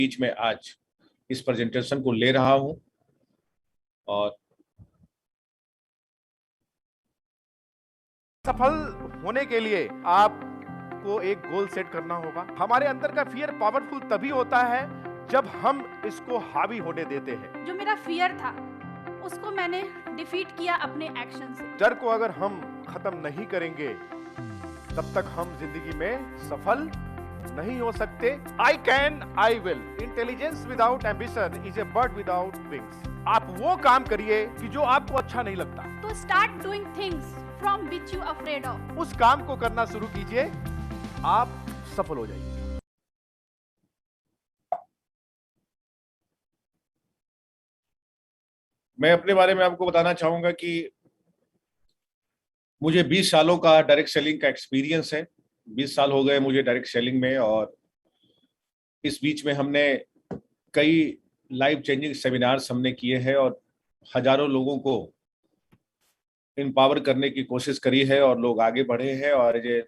बीच में आज इस प्रेजेंटेशन को ले रहा हूं और सफल होने के लिए आपको एक गोल सेट करना होगा। हमारे अंदर का फियर पावरफुल तभी होता है जब हम इसको हावी होने देते हैं। जो मेरा फियर था उसको मैंने डिफीट किया अपने एक्शन से। डर को अगर हम खत्म नहीं करेंगे तब तक हम जिंदगी में सफल नहीं हो सकते। I can, I will. Intelligence without ambition is a bird without wings. आप वो काम करिए कि जो आपको अच्छा नहीं लगता। तो start doing things from which you afraid of. उस काम को करना शुरू कीजिए, आप सफल हो जाइए। मैं अपने बारे में आपको बताना चाहूंगा कि मुझे 20 सालों का डायरेक्ट सेलिंग का एक्सपीरियंस है। 20 साल हो गए मुझे डायरेक्ट सेलिंग में, और इस बीच में हमने कई लाइफ चेंजिंग सेमिनार्स हमने किए हैं और हजारों लोगों को एम्पावर करने की कोशिश करी है और लोग आगे बढ़े हैं। और ये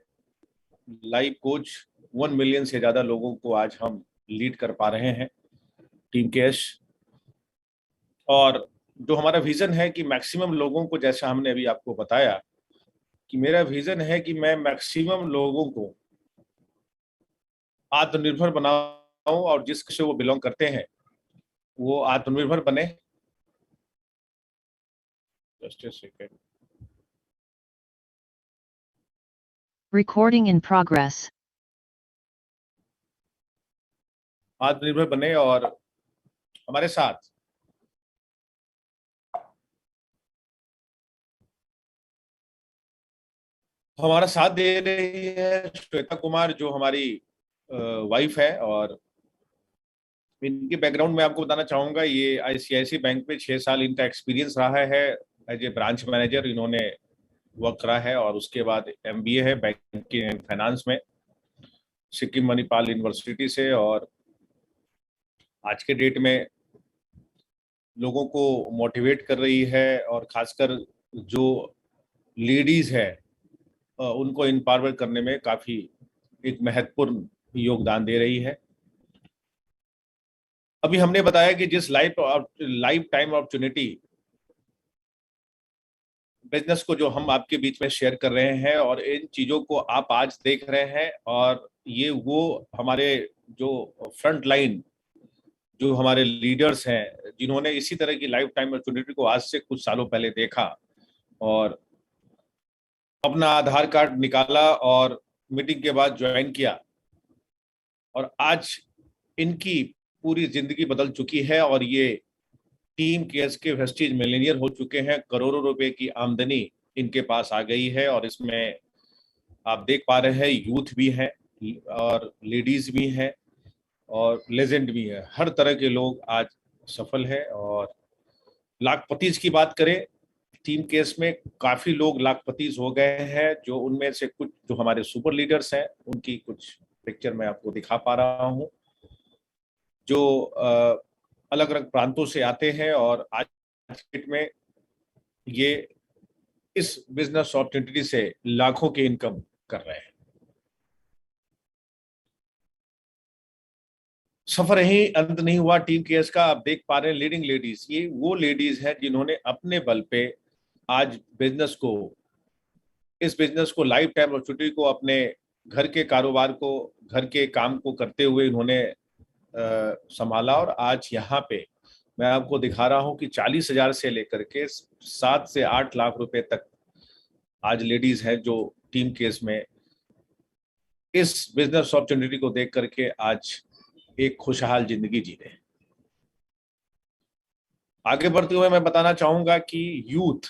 लाइफ कोच 1 मिलियन से ज्यादा लोगों को आज हम लीड कर पा रहे हैं, टीम कैश। और जो हमारा विजन है कि मैक्सिमम लोगों को, जैसा हमने अभी आपको बताया कि मेरा विजन है कि मैं मैक्सिमम लोगों को आत्मनिर्भर बनाऊं और जिससे वो बिलोंग करते हैं वो आत्मनिर्भर बने। Just a second. Recording in progress. आत्मनिर्भर बने और हमारे साथ हमारा साथ दे रही है श्वेता कुमार, जो हमारी वाइफ है। और इनके बैकग्राउंड में आपको बताना चाहूंगा, ये आईसीआईसी बैंक में 6 साल इनका एक्सपीरियंस रहा है एज ए ब्रांच मैनेजर इन्होंने वर्क करा है। और उसके बाद एमबीए है बैंकिंग एंड फाइनेंस में सिक्किम मणिपाल यूनिवर्सिटी से। और आज के डेट में लोगों को मोटिवेट कर रही है और खासकर जो लेडीज है उनको एम्पावर करने में काफी एक महत्वपूर्ण योगदान दे रही है। अभी हमने बताया कि जिस लाइफ टाइम अपॉर्चुनिटी बिजनेस को जो हम आपके बीच में शेयर कर रहे हैं और इन चीजों को आप आज देख रहे हैं, और ये वो हमारे जो फ्रंट लाइन जो हमारे लीडर्स हैं जिन्होंने इसी तरह की लाइफ टाइम अपॉर्चुनिटी को आज से कुछ सालों पहले देखा और अपना आधार कार्ड निकाला और मीटिंग के बाद ज्वाइन किया, और आज इनकी पूरी जिंदगी बदल चुकी है और ये टीम केयर्स के वेस्टेज मिलीनियर हो चुके हैं। करोड़ों रुपए की आमदनी इनके पास आ गई है और इसमें आप देख पा रहे हैं यूथ भी है और लेडीज भी हैं और लेजेंड भी है। हर तरह के लोग आज सफल है। और लाखपतीज की बात करें, टीम केस में काफी लोग लाखपतीज हो गए हैं, जो उनमें से कुछ जो हमारे सुपर लीडर्स हैं उनकी कुछ पिक्चर मैं आपको दिखा पा रहा हूं, जो अलग अलग प्रांतों से आते हैं और आज डेट में ये इस बिजनेस अपॉर्चुनिटी से लाखों की इनकम कर रहे हैं। सफर यही अंत नहीं हुआ टीम केयर्स का। आप देख पा रहे हैं लीडिंग लेडीज, ये वो लेडीज हैं जिन्होंने अपने बल पे आज इस बिजनेस को लाइफ टाइम अपॉर्चुनिटी को अपने घर के कारोबार को, घर के काम को करते हुए इन्होंने संभाला। और आज यहाँ पे मैं आपको दिखा रहा हूँ कि 40,000 से लेकर के 7 से 8 लाख रुपए तक आज लेडीज हैं जो टीम केस में इस बिजनेस अपॉर्चुनिटी को देख करके आज एक खुशहाल जिंदगी जी रहे हैं। आगे बढ़ते हुए मैं बताना चाहूंगा कि यूथ,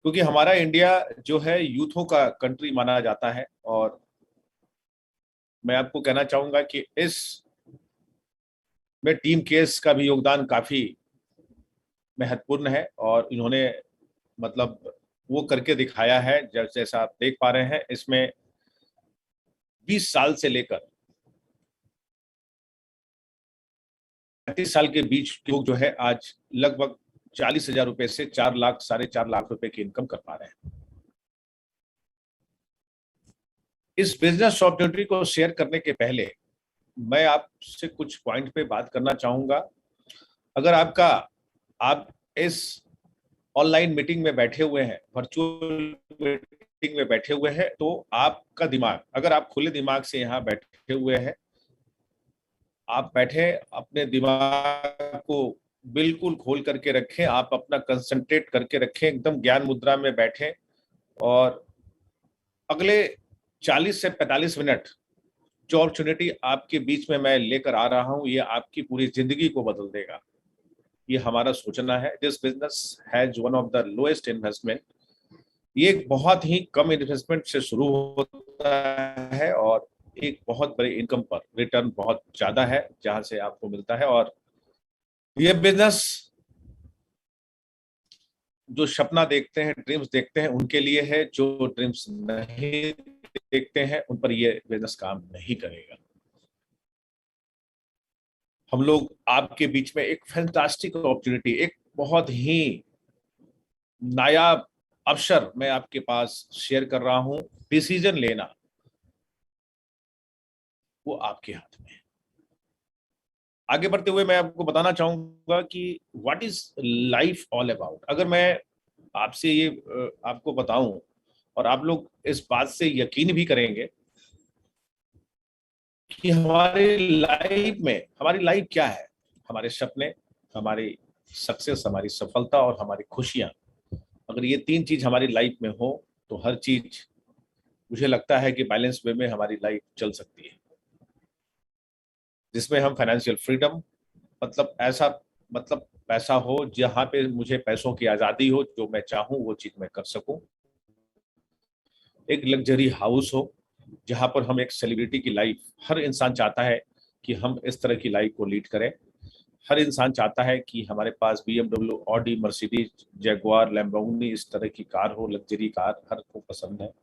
क्योंकि हमारा इंडिया जो है यूथों का कंट्री माना जाता है, और मैं आपको कहना चाहूंगा कि इस में टीम केस का भी योगदान काफी महत्वपूर्ण है। और इन्होंने मतलब वो करके दिखाया है। जैसा आप देख पा रहे हैं, इसमें 20 साल से लेकर 35 साल के बीच लोग जो है आज लगभग 40,000 रुपए से 4 लाख, 4.5 लाख रुपए की इनकम कर पा रहे हैं। इस बिजनेस अपॉर्चुनिटी को शेयर करने के पहले मैं आपसे कुछ पॉइंट पे बात करना चाहूंगा। अगर आप इस ऑनलाइन मीटिंग में बैठे हुए हैं, वर्चुअल मीटिंग में बैठे हुए हैं, तो आपका दिमाग, अगर आप खुले दिमाग से यहाँ बैठे हुए हैं, आप बैठे अपने दिमाग को बिल्कुल खोल करके रखें, आप अपना कंसंट्रेट करके रखें, एकदम ज्ञान मुद्रा में बैठें और अगले 40 से 45 मिनट जो अपॉर्चुनिटी आपके बीच में मैं लेकर आ रहा हूं, ये आपकी पूरी जिंदगी को बदल देगा। ये हमारा सोचना है। This business has one of the lowest investment. ये एक बहुत ही कम इन्वेस्टमेंट से शुरू होता है और एक बहुत बड़े इनकम पर रिटर्न बहुत ज्यादा है जहां से आपको मिलता है। और ये बिजनेस जो सपना देखते हैं, ड्रीम्स देखते हैं, उनके लिए है। जो ड्रीम्स नहीं देखते हैं उन पर ये बिजनेस काम नहीं करेगा। हम लोग आपके बीच में एक फैंटास्टिक अपॉर्चुनिटी, एक बहुत ही नायाब अवसर मैं आपके पास शेयर कर रहा हूं। डिसीजन लेना वो आपके हाथ में है। आगे बढ़ते हुए मैं आपको बताना चाहूंगा कि what is life all about. अगर मैं आपसे ये आपको बताऊं और आप लोग इस बात से यकीन भी करेंगे कि हमारी लाइफ क्या है, हमारे सपने, हमारी सक्सेस, हमारी सफलता और हमारी खुशियां, अगर ये तीन चीज हमारी लाइफ में हो तो हर चीज, मुझे लगता है कि बैलेंस वे में हमारी लाइफ चल सकती है, जिसमें हम फाइनेंशियल फ्रीडम, मतलब पैसा हो, जहां पे मुझे पैसों की आजादी हो, जो मैं चाहूं वो चीज मैं कर सकूं। एक लग्जरी हाउस हो जहां पर हम एक सेलिब्रिटी की लाइफ, हर इंसान चाहता है कि हम इस तरह की लाइफ को लीड करें। हर इंसान चाहता है कि हमारे पास BMW, Audi, Mercedes, Jaguar, Lamborghini इस तरह की कार हो, लग्जरी कार हर को पसंद है।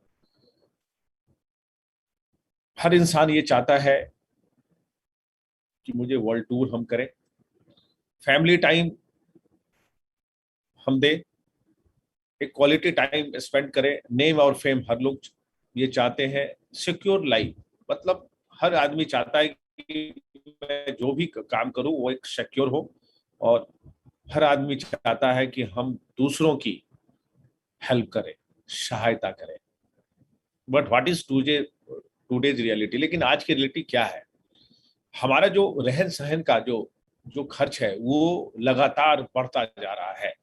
हर इंसान ये चाहता है कि मुझे वर्ल्ड टूर हम करें, फैमिली टाइम हम दे, एक क्वालिटी टाइम स्पेंड करें। नेम और फेम हर लोग ये चाहते हैं। सिक्योर लाइफ, मतलब हर आदमी चाहता है कि मैं जो भी काम करूं वो एक सिक्योर हो, और हर आदमी चाहता है कि हम दूसरों की हेल्प करें, सहायता करें। But what is today's reality, लेकिन आज की रियलिटी क्या है? हमारा जो रहन सहन का जो जो खर्च है वो लगातार बढ़ता जा रहा है।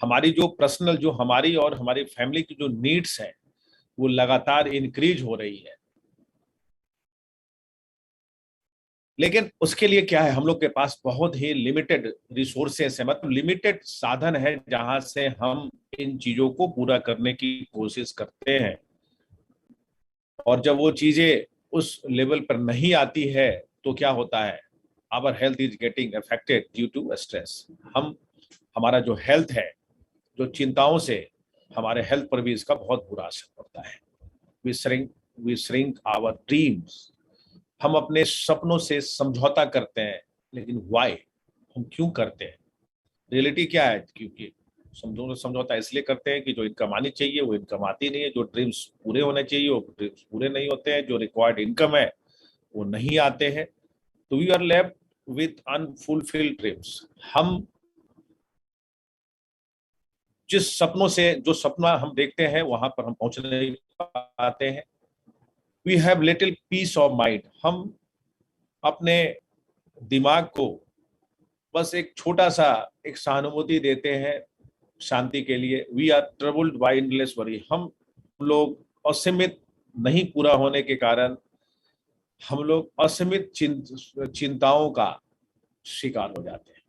हमारी जो पर्सनल, जो हमारी और हमारी फैमिली की जो नीड्स हैं वो लगातार इंक्रीज हो रही है। लेकिन उसके लिए क्या है, हम लोग के पास बहुत ही लिमिटेड रिसोर्सेस है, मतलब लिमिटेड साधन है जहां से हम इन चीजों को पूरा करने की कोशिश करते हैं। और जब वो चीजें उस लेवल पर नहीं आती है तो क्या होता है, our health is getting affected due to stress. हमारा जो हेल्थ है, जो चिंताओं से, हमारे हेल्थ पर भी इसका बहुत बुरा असर पड़ता है। We shrink our dreams. हम अपने सपनों से समझौता करते हैं। लेकिन व्हाई, हम क्यों करते हैं? रियलिटी क्या है? क्योंकि समझौता इसलिए करते हैं कि जो इनकम आनी चाहिए वो इनकम आती नहीं है, जो ड्रीम्स पूरे होने चाहिए वो ड्रीम्स पूरे नहीं होते हैं, जो रिक्वायर्ड इनकम है वो नहीं आते हैं। तो we are left with unfulfilled dreams. हम जो सपना हम देखते हैं वहां पर हम पहुंच नहीं पाते हैं। We have little peace of mind. हम अपने दिमाग को बस एक छोटा सा एक सहानुभूति देते हैं शांति के लिए। We are troubled by endless worry. हम लोग असीमित नहीं पूरा होने के कारण हम लोग असीमित चिंताओं का शिकार हो जाते हैं।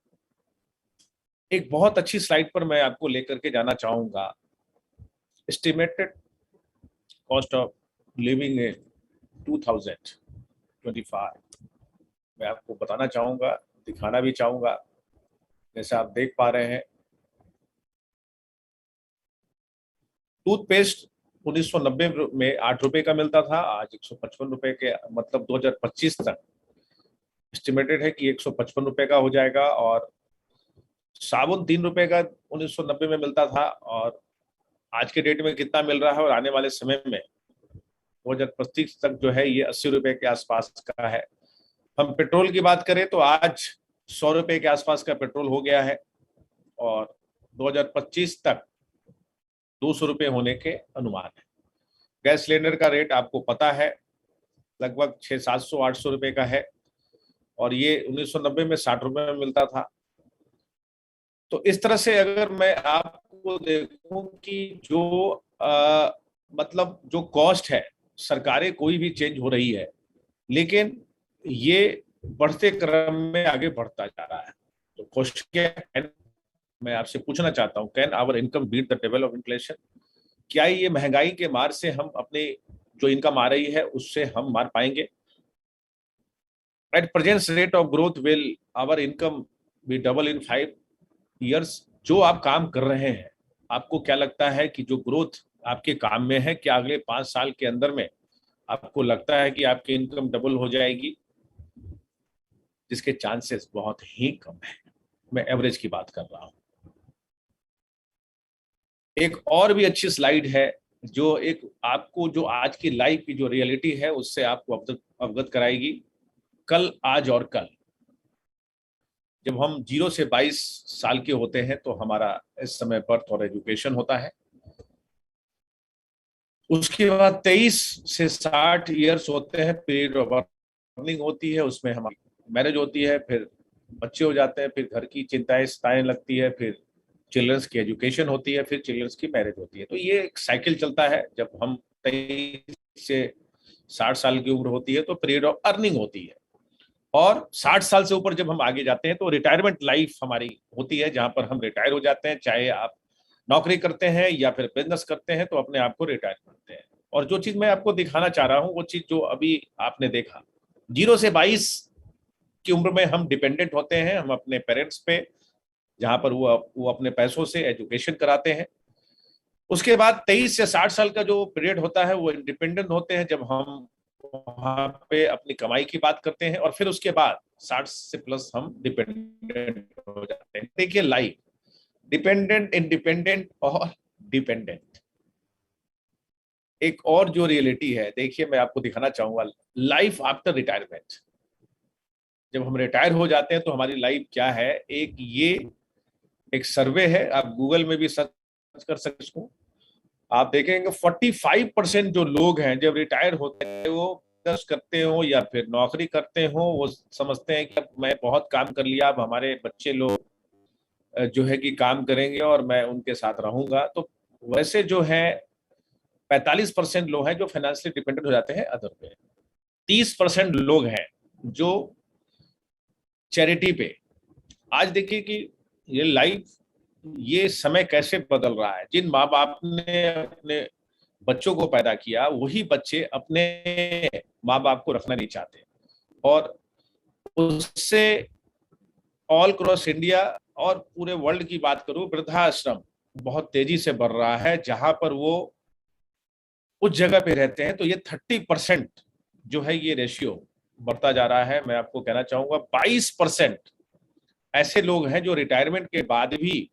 एक बहुत अच्छी स्लाइड पर मैं आपको लेकर के जाना चाहूंगा। Estimated cost of living in 2025 मैं आपको बताना चाहूंगा, दिखाना भी चाहूंगा। जैसे आप देख पा रहे हैं, टूथपेस्ट 1990 में 8 रुपए का मिलता था, आज 155 रुपए के, मतलब 2025 तक एस्टिमेटेड है कि 155 रुपए का हो जाएगा। और साबुन 3 रुपए का 1990 में मिलता था, और आज के डेट में कितना मिल रहा है, और आने वाले समय में 2025 तक जो है ये 80 रुपए के आसपास का है। हम पेट्रोल की बात करें तो आज 100 रुपए के आसपास का पेट्रोल हो गया है और 2025 तक 200 रुपए होने के अनुमान है। गैस सिलेंडर का रेट आपको पता है, लगभग 600-700-800 रुपए का है और ये 1990 में 60 रुपए में मिलता था। तो इस तरह से अगर मैं आपको देखूं कि जो मतलब जो कॉस्ट है, सरकारें कोई भी चेंज हो रही है, लेकिन ये बढ़ते क्रम में आगे बढ़ता जा रहा है। तो क्वेश्चन मैं आपसे पूछना चाहता हूं, can our income beat the level of inflation? क्या ये महंगाई के मार से हम अपने जो इनकम आ रही है उससे हम मार पाएंगे? At present rate of growth will our income be double in 5 years? जो आप काम कर रहे हैं, आपको क्या लगता है कि जो ग्रोथ आपके काम में है, क्या अगले 5 साल के अंदर में आपको लगता है कि आपकी इनकम डबल हो जाएगी? जिसके चांसेस बहुत ही कम है। मैं एवरेज की बात कर रहा हूं। एक और भी अच्छी स्लाइड है जो एक आपको जो आज की लाइफ की जो रियलिटी है उससे आपको अवगत कराएगी। कल, आज और कल, जब हम 0 से 22 साल के होते हैं तो हमारा इस समय बर्थ और एजुकेशन होता है। उसके बाद 23 से 60 इयर्स होते हैं, पीरियड ऑफ अर्निंग होती है, उसमें हमारी मैरिज होती है, फिर बच्चे हो जाते हैं, फिर घर की चिंताएं सताएं लगती है, फिर चिल्ड्रंस की एजुकेशन होती है, फिर चिल्ड्रंस की मैरिज होती है। तो ये एक साइकिल चलता है। जब हम 23 से 60 साल की उम्र होती है तो पीरियड ऑफ अर्निंग होती है, और 60 साल से ऊपर जब हम आगे जाते हैं तो रिटायरमेंट लाइफ हमारी होती है, जहां पर हम रिटायर हो जाते हैं। चाहे आप नौकरी करते हैं या फिर बिजनेस करते हैं तो अपने आप को रिटायर करते हैं। और जो चीज मैं आपको दिखाना चाह रहा हूं वो चीज जो अभी आपने देखा, 0 से 22 की उम्र में हम डिपेंडेंट होते हैं, हम अपने पेरेंट्स पे, जहां पर वो अपने पैसों से एजुकेशन कराते हैं। उसके बाद 23 से 60 साल का जो पीरियड होता है वो इंडिपेंडेंट होते हैं, जब हम वहां पे अपनी कमाई की बात करते हैं, और फिर उसके बाद 60 से प्लस हम डिपेंडेंट हो जाते हैं। देखिए लाइफ, डिपेंडेंट, इंडिपेंडेंट और डिपेंडेंट। एक और जो रियलिटी है, देखिए मैं आपको दिखाना चाहूंगा, लाइफ आफ्टर रिटायरमेंट। जब हम रिटायर हो जाते हैं तो हमारी लाइफ क्या है? एक सर्वे है, आप गूगल में भी सर्च कर सकते हो। आप देखेंगे 45% जो लोग हैं जब रिटायर होते हैं, वो बिजनेस करते हो या फिर नौकरी करते हो, वो समझते हैं कि अब मैं बहुत काम कर लिया, अब हमारे बच्चे लोग जो है कि काम करेंगे और मैं उनके साथ रहूंगा। तो वैसे जो है 45% लोग हैं जो फाइनेंशियली डिपेंडेंट हो जाते हैं अदर पे। 30% लोग हैं जो चैरिटी पे। आज देखिए कि ये लाइफ, ये समय कैसे बदल रहा है। जिन माँ बाप ने अपने बच्चों को पैदा किया, वही बच्चे अपने माँ बाप को रखना नहीं चाहते, और उससे ऑल क्रॉस इंडिया और पूरे वर्ल्ड की बात करूं, वृद्धाश्रम बहुत तेजी से बढ़ रहा है। जहां पर वो उस जगह पे रहते हैं तो ये 30% जो है ये रेशियो बढ़ता जा रहा है। मैं आपको कहना चाहूंगा 22% ऐसे लोग हैं जो रिटायरमेंट के बाद भी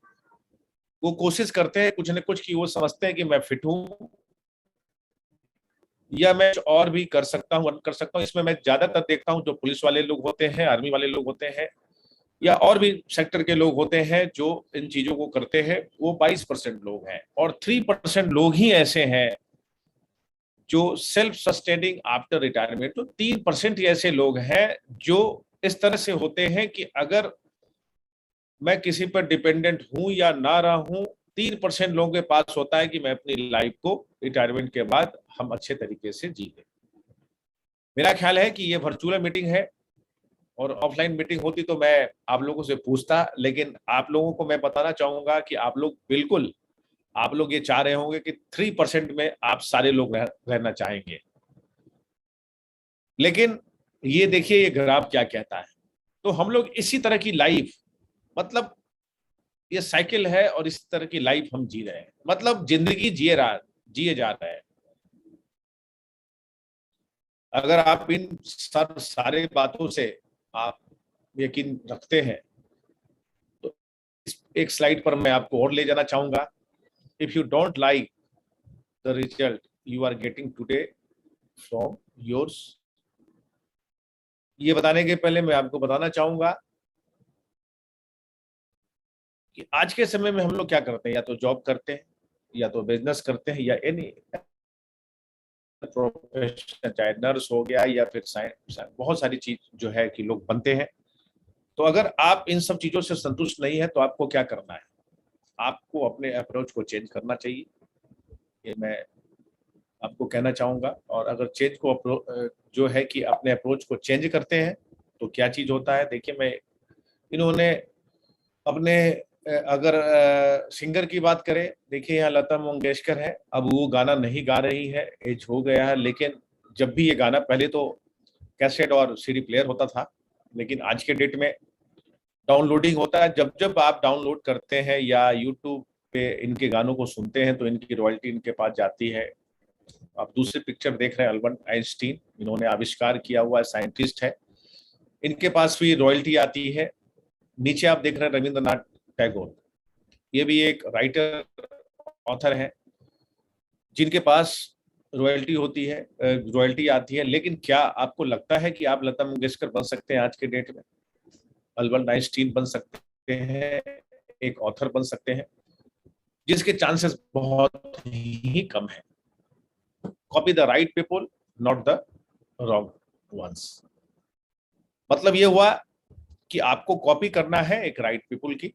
वो कोशिश करते हैं कुछ न कुछ, कि वो समझते हैं कि मैं फिट हूं या मैं और भी कर सकता हूं। इसमें मैं ज्यादातर देखता हूं जो पुलिस वाले लोग होते हैं, आर्मी वाले लोग होते हैं, या और भी सेक्टर के लोग होते हैं जो इन चीजों को करते हैं, वो 22% लोग हैं। और 3% लोग ही ऐसे हैं जो सेल्फ सस्टेनिंग आफ्टर रिटायरमेंट। तो 3% ही ऐसे लोग हैं जो इस तरह से होते हैं कि अगर मैं किसी पर डिपेंडेंट हूं या ना रहूं, 3% लोगों के पास होता है कि मैं अपनी लाइफ को रिटायरमेंट के बाद हम अच्छे तरीके से जी लें। मेरा ख्याल है कि ये वर्चुअल मीटिंग है, और ऑफलाइन मीटिंग होती तो मैं आप लोगों से पूछता, लेकिन आप लोगों को मैं बताना चाहूंगा कि आप लोग ये चाह रहे होंगे कि 3% में आप सारे लोग रहना चाहेंगे। लेकिन ये देखिए ये ग्राफ क्या कहता है। तो हम लोग इसी तरह की लाइफ, मतलब ये साइकिल है, और इस तरह की लाइफ हम जी रहे हैं, मतलब जिंदगी जिए जा रहे हैं। अगर आप इन सारे बातों से आप यकीन रखते हैं तो एक स्लाइड पर मैं आपको और ले जाना चाहूंगा। If you don't like the result you are getting today from yours, ये बताने के पहले मैं आपको बताना चाहूंगा कि आज के समय में हम लोग क्या करते हैं, या तो जॉब करते हैं, या तो बिजनेस करते हैं, या एनी प्रोफेशन, चाहे नर्स हो गया या फिर साइंस, बहुत सारी चीज जो है कि लोग बनते हैं। तो अगर आप इन सब चीजों से संतुष्ट नहीं है तो आपको क्या करना है, आपको अपने अप्रोच को चेंज करना चाहिए, ये मैं आपको कहना चाहूंगा। और अगर चेंज को जो है कि अपने अप्रोच को चेंज करते हैं तो क्या चीज होता है, देखिए मैं इन्होंने अपने अगर सिंगर की बात करें, देखिए यहाँ लता मंगेशकर है, अब वो गाना नहीं गा रही है, एज हो गया है, लेकिन जब भी ये गाना, पहले तो कैसेट और सीडी प्लेयर होता था, लेकिन आज के डेट में डाउनलोडिंग होता है। जब जब आप डाउनलोड करते हैं या यूट्यूब पे इनके गानों को सुनते हैं तो इनकी रॉयल्टी इनके पास जाती है। आप दूसरी पिक्चर देख रहे हैं, अल्बर्ट आइंस्टीन, इन्होंने आविष्कार किया हुआ साइंटिस्ट है, इनके पास भी रॉयल्टी आती है। नीचे आप देख रहे हैं रविंद्रनाथ टैगोर, ये भी एक राइटर ऑथर है जिनके पास रॉयल्टी होती है, रॉयल्टी आती है। लेकिन क्या आपको लगता है कि आप लता मंगेशकर बन सकते हैं आज के डेट में, अल्बर्ट आइंस्टीन बन सकते हैं, एक ऑथर बन सकते हैं? जिसके चांसेस बहुत ही कम है। Copy the right people, not the wrong ones. मतलब ये हुआ कि आपको कॉपी करना है एक राइट पीपल की,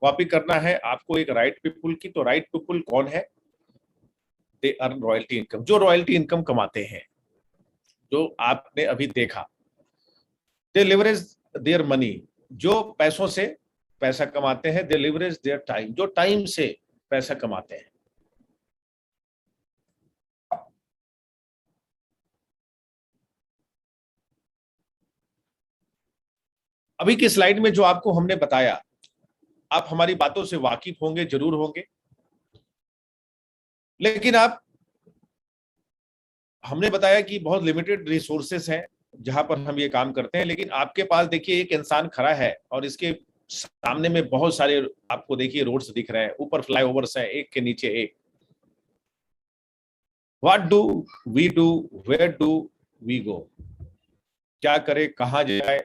कॉपी करना है आपको एक राइट पीपल की। तो राइट पीपल कौन है? दे अर्न रॉयल्टी इनकम, जो रॉयल्टी इनकम कमाते हैं, जो आपने अभी देखा। दे लिवरेज देयर मनी, जो पैसों से पैसा कमाते हैं। दे लिवरेज देयर टाइम, जो टाइम से पैसा कमाते हैं। अभी की स्लाइड में जो आपको हमने बताया, आप हमारी बातों से वाकिफ होंगे, जरूर होंगे, लेकिन आप, हमने बताया कि बहुत लिमिटेड रिसोर्सेस हैं जहां पर हम ये काम करते हैं, लेकिन आपके पास देखिए एक इंसान खड़ा है और इसके सामने में बहुत सारे आपको देखिए रोड्स दिख रहे हैं, ऊपर फ्लाईओवर्स हैं, एक के नीचे एक। What do we do, where do we go, क्या करें, कहां जाए,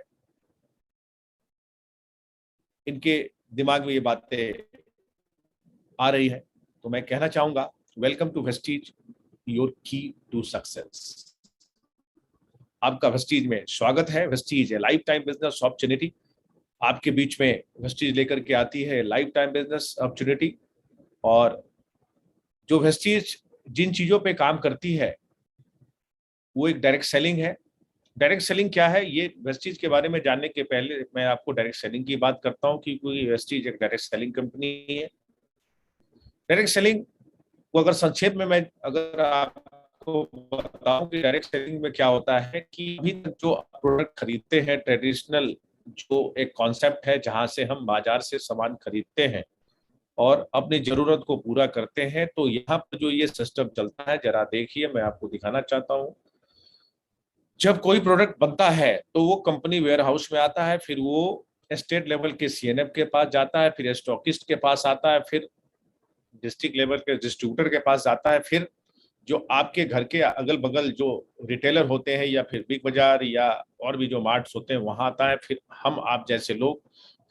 इनके दिमाग में ये बातें आ रही है। तो मैं कहना चाहूंगा, वेलकम टू वेस्टीज, योर की टू सक्सेस। आपका वेस्टीज में स्वागत है। वेस्टीज है लाइफ टाइम बिजनेस अपॉर्चुनिटी, आपके बीच में वेस्टीज लेकर के आती है लाइफ टाइम बिजनेस अपॉर्चुनिटी। और जो वेस्टीज जिन चीजों पे काम करती है वो एक डायरेक्ट सेलिंग है। डायरेक्ट सेलिंग क्या है, ये वेस्टीज के बारे में जानने के पहले मैं आपको डायरेक्ट सेलिंग की बात करता हूँ कि कोई वेस्टीज एक डायरेक्ट सेलिंग कंपनी है। डायरेक्ट सेलिंग को अगर संक्षेप में मैं अगर आपको बताऊं कि डायरेक्ट सेलिंग में क्या होता है कि अभी तक जो प्रोडक्ट खरीदते हैं, ट्रेडिशनल जो एक कॉन्सेप्ट है जहां से हम बाजार से सामान खरीदते हैं और अपनी जरूरत को पूरा करते हैं, तो यहाँ पर जो ये सिस्टम चलता है, जरा देखिए, मैं आपको दिखाना चाहता हूँ। जब कोई प्रोडक्ट बनता है तो वो कंपनी वेयर हाउस में आता है, फिर वो स्टेट लेवल के सीएनएफ के पास जाता है, फिर स्टॉकिस्ट के पास आता है, फिर डिस्ट्रिक्ट लेवल के डिस्ट्रीब्यूटर के पास जाता है, फिर जो आपके घर के अगल बगल जो रिटेलर होते हैं या फिर बिग बाजार या और भी जो मार्ट्स होते हैं वहां आता है, फिर हम आप जैसे लोग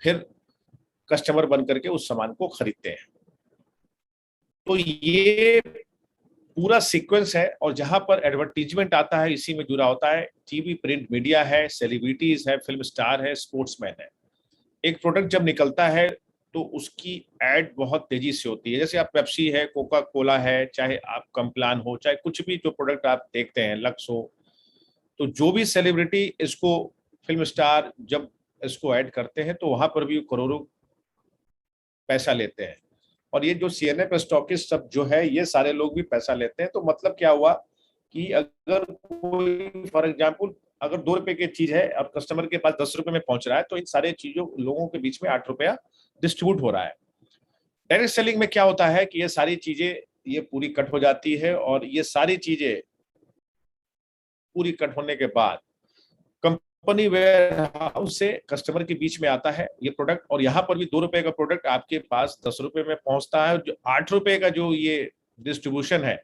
फिर कस्टमर बन करके उस सामान को खरीदते हैं। तो ये पूरा सीक्वेंस है। और जहां पर एडवर्टीजमेंट आता है इसी में जुड़ा होता है, टीवी, प्रिंट मीडिया है, सेलिब्रिटीज है, फिल्म स्टार है, स्पोर्ट्समैन है। एक प्रोडक्ट जब निकलता है तो उसकी एड बहुत तेजी से होती है। जैसे आप पेप्सी है, कोका कोला है, चाहे आप कम्प्लान हो, चाहे कुछ भी जो प्रोडक्ट आप देखते हैं, लक्स हो, तो जो भी सेलिब्रिटी इसको, फिल्म स्टार जब इसको ऐड करते हैं तो वहां पर भी करोड़ों पैसा लेते हैं। और ये जो सीएनएफ स्टॉकिस्ट सब जो है, ये सारे लोग भी पैसा लेते हैं। तो मतलब क्या हुआ कि अगर कोई फॉर एग्जाम्पल अगर 2 रुपए की चीज है, अब कस्टमर के पास 10 रुपए में पहुंच रहा है, तो इन सारे चीजों लोगों के बीच में 8 रुपया डिस्ट्रीब्यूट हो रहा है। डायरेक्ट सेलिंग में क्या होता है कि ये सारी चीजें ये पूरी कट हो जाती है, और ये सारी चीजें पूरी कट होने के बाद कंपनी वेयर हाउस से कस्टमर के बीच में आता है ये प्रोडक्ट, और यहाँ पर भी 2 रुपए का प्रोडक्ट आपके पास 10 रुपए में पहुंचता है। जो 8 रुपए का जो ये डिस्ट्रीब्यूशन है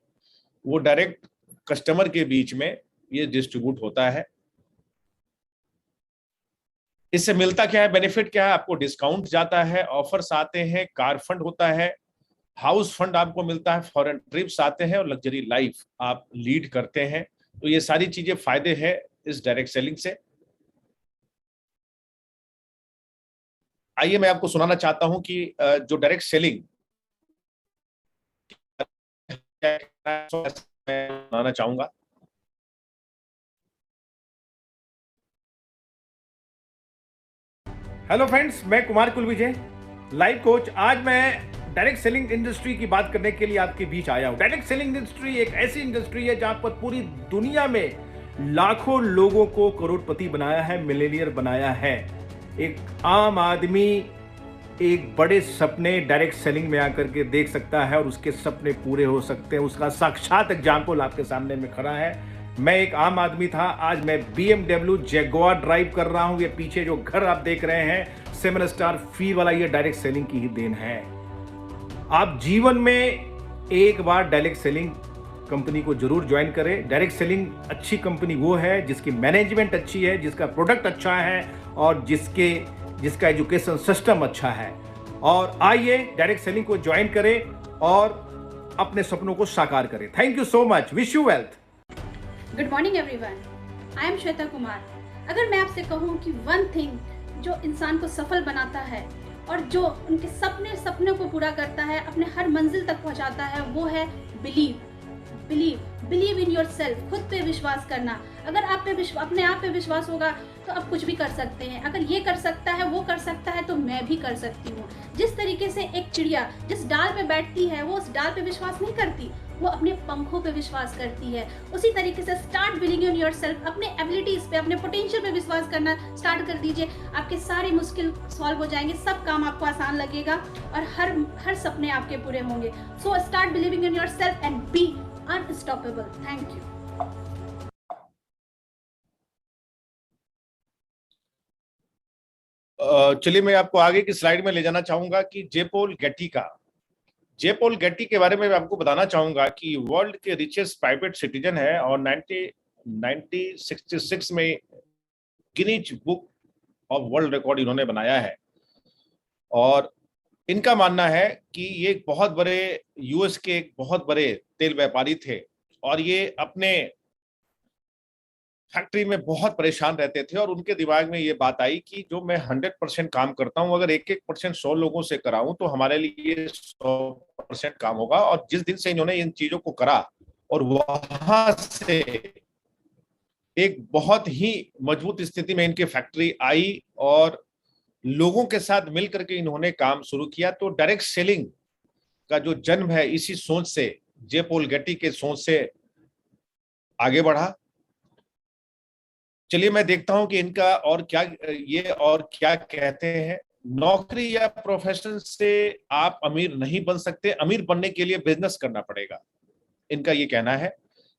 वो डायरेक्ट कस्टमर के बीच में ये डिस्ट्रीब्यूट होता है। इससे मिलता क्या है, बेनिफिट क्या है? आपको डिस्काउंट जाता है, ऑफर्स आते हैं, कार फंड होता है, हाउस फंड आपको मिलता है, फॉरेन ट्रिप्स आते हैं और लग्जरी लाइफ आप लीड करते हैं। तो ये सारी चीजें फायदे हैं इस डायरेक्ट सेलिंग से। आइए मैं आपको सुनाना चाहता हूं कि जो डायरेक्ट सेलिंग मैं सुनाना चाहूंगा। हेलो फ्रेंड्स, मैं कुमार कुलविजय, लाइफ कोच। आज मैं डायरेक्ट सेलिंग इंडस्ट्री की बात करने के लिए आपके बीच आया हूं। डायरेक्ट सेलिंग इंडस्ट्री एक ऐसी इंडस्ट्री है जहां पर पूरी दुनिया में लाखों लोगों को करोड़पति बनाया है, मिलियनियर बनाया है। एक आम आदमी एक बड़े सपने डायरेक्ट सेलिंग में आकर के देख सकता है और उसके सपने पूरे हो सकते हैं। उसका साक्षात एग्जाम्पल आपके सामने में खड़ा है। मैं एक आम आदमी था, आज मैं BMW जैगुआर ड्राइव कर रहा हूं। ये पीछे जो घर आप देख रहे हैं 7 स्टार फील वाला, ये डायरेक्ट सेलिंग की ही देन है। आप जीवन में एक बार डायरेक्ट सेलिंग कंपनी को जरूर ज्वाइन करें। डायरेक्ट सेलिंग अच्छी कंपनी वो है जिसकी मैनेजमेंट अच्छी है, जिसका प्रोडक्ट अच्छा है और जिसका एजुकेशन सिस्टम अच्छा है। और आइए डायरेक्ट सेलिंग को ज्वाइन करें और अपने सपनों को साकार करें। Thank you so much, wish you wealth. Good morning everyone, I am Shweta Kumar. अगर मैं आपसे कहूँ कि वन थिंग जो इंसान को सफल बनाता है और जो उनके सपने को पूरा करता है, अपने हर मंजिल तक पहुँचाता है, वो है बिलीव इन योर सेल्फ। खुद पे विश्वास करना। अगर आप पे अपने आप पे विश्वास होगा तो आप कुछ भी कर सकते हैं। अगर ये कर सकता है, वो कर सकता है, तो मैं भी कर सकती हूँ। जिस तरीके से एक चिड़िया जिस डाल पे बैठती है वो उस डाल पे विश्वास नहीं करती, वो अपने पंखों पे विश्वास करती है। उसी तरीके से स्टार्ट बिलीविंग इन योरसेल्फ। अपने एबिलिटीज पे, अपने पोटेंशियल पे विश्वास करना स्टार्ट कर दीजिए। आपके सारे मुश्किल सॉल्व हो जाएंगे, सब काम आपको आसान लगेगा और हर सपने आपके पूरे होंगे। So start believing in yourself and be unstoppable. Thank you. चलिए मैं आपको आगे की स्लाइड में ले जाना चाहूंगा कि जेपोल गेटी के बारे में मैं आपको बताना चाहूंगा कि वर्ल्ड के रिचेस्ट प्राइवेट सिटीजन है और 1966 में Guinness book of world record इन्होंने बनाया है। और इनका मानना है कि ये एक बहुत बड़े यूएस के एक बहुत बड़े तेल व्यापारी थे और ये अपने फैक्ट्री में बहुत परेशान रहते थे और उनके दिमाग में ये बात आई कि जो मैं 100% काम करता हूं, अगर 1% 100 लोगों से कराऊं तो हमारे लिए 100% काम होगा। और जिस दिन से इन्होंने इन चीजों को करा और वहां से एक बहुत ही मजबूत स्थिति में इनकी फैक्ट्री आई और लोगों के साथ मिलकर के इन्होंने काम शुरू किया। तो डायरेक्ट सेलिंग का जो जन्म है इसी सोच से, जेपोल गेटी के सोच से आगे बढ़ा। चलिए मैं देखता हूं कि इनका और क्या कहते हैं। नौकरी या प्रोफेशन से आप अमीर नहीं बन सकते, अमीर बनने के लिए बिजनेस करना पड़ेगा, इनका ये कहना है।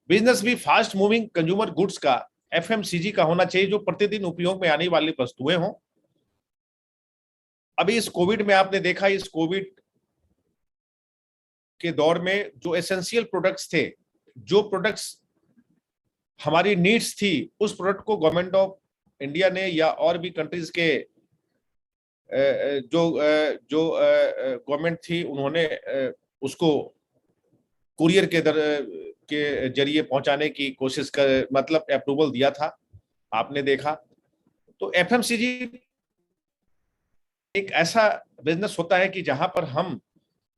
बिजनेस भी फास्ट मूविंग कंज्यूमर गुड्स का, FMCG का होना चाहिए, जो प्रतिदिन उपयोग में आने वाली वस्तुएं हों। अभी इस कोविड में आपने देखा, इस कोविड के दौर में जो एसेंशियल प्रोडक्ट्स थे, जो प्रोडक्ट्स हमारी नीड्स थी, उस प्रोडक्ट को गवर्नमेंट ऑफ इंडिया ने या और भी कंट्रीज के जो गवर्नमेंट थी उन्होंने उसको कुरियर के जरिए पहुंचाने की कोशिश कर, मतलब अप्रूवल दिया था, आपने देखा। तो FMCG एक ऐसा बिजनेस होता है कि जहां पर हम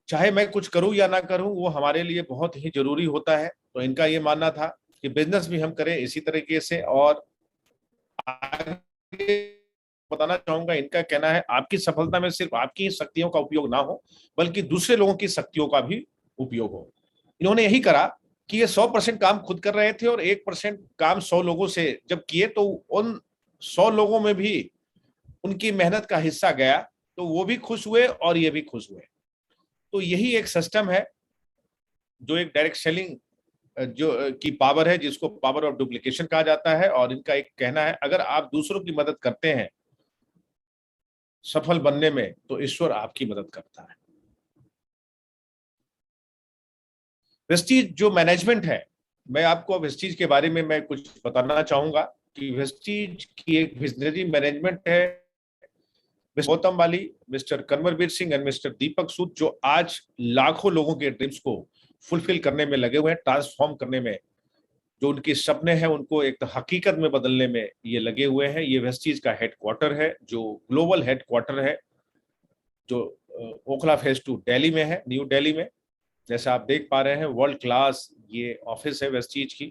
चाहे मैं कुछ करूं या ना करूं, वो हमारे लिए बहुत ही जरूरी होता है। तो इनका ये मानना था कि बिजनेस भी हम करें इसी तरीके से। और आगे बताना चाहूंगा, इनका कहना है आपकी सफलता में सिर्फ आपकी शक्तियों का उपयोग ना हो बल्कि दूसरे लोगों की शक्तियों का भी उपयोग हो। इन्होंने यही करा कि ये 100% काम खुद कर रहे थे और 1% काम 100 लोगों से जब किए तो उन 100 लोगों में भी उनकी मेहनत का हिस्सा गया, तो वो भी खुश हुए और ये भी खुश हुए। तो यही एक सिस्टम है जो एक डायरेक्ट सेलिंग जो की पावर है, जिसको पावर ऑफ डुप्लीकेशन कहा जाता है। और इनका एक कहना है, अगर आप दूसरों की मदद करते हैं सफल बनने में, तो ईश्वर आपकी मदद करता है। प्रेस्टीज जो मैनेजमेंट है, मैं आपको वेस्टीज के बारे में मैं कुछ बताना चाहूंगा कि वेस्टीज की एक विजनरी मैनेजमेंट है, गौतम वाली, मिस्टर कन्वरवीर सिंह एंड मिस्टर दीपक सूद, जो आज लाखों लोगों के ड्रीम्स को फुलफिल करने में लगे हुए हैं, ट्रांसफॉर्म करने में, जो उनके सपने हैं उनको एक हकीकत में बदलने में ये लगे हुए हैं। ये वेस्टीज का हेडक्वार्टर है, जो ग्लोबल हेडक्वार्टर है, जो ओखला फेज 2 दिल्ली में है, न्यू दिल्ली में। जैसा आप देख पा रहे हैं, वर्ल्ड क्लास ये ऑफिस है वेस्टीज की।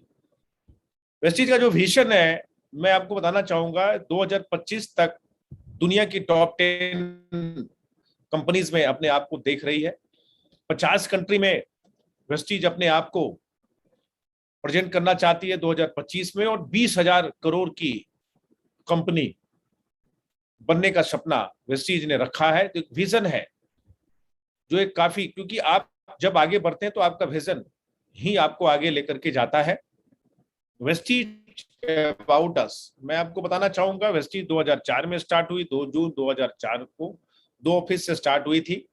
वेस्टीज का जो विजन है, मैं आपको बताना चाहूंगा, 2025 तक दुनिया की टॉप 10 कंपनीज में अपने आप को देख रही है। 50 कंट्री में वेस्टीज अपने आप को प्रेजेंट करना चाहती है 2025 में, और 20,000 करोड़ की कंपनी बनने का सपना वेस्टीज ने रखा है। तो एक विजन है जो एक काफी, क्योंकि आप जब आगे बढ़ते हैं तो आपका विजन ही आपको आगे लेकर के जाता है। वेस्टीज अबाउट अस, मैं आपको बताना चाहूंगा, वेस्टीज 2004 में स्टार्ट हुई, 2 जून 2004 को 2 ऑफिस से स्टार्ट हुई थी,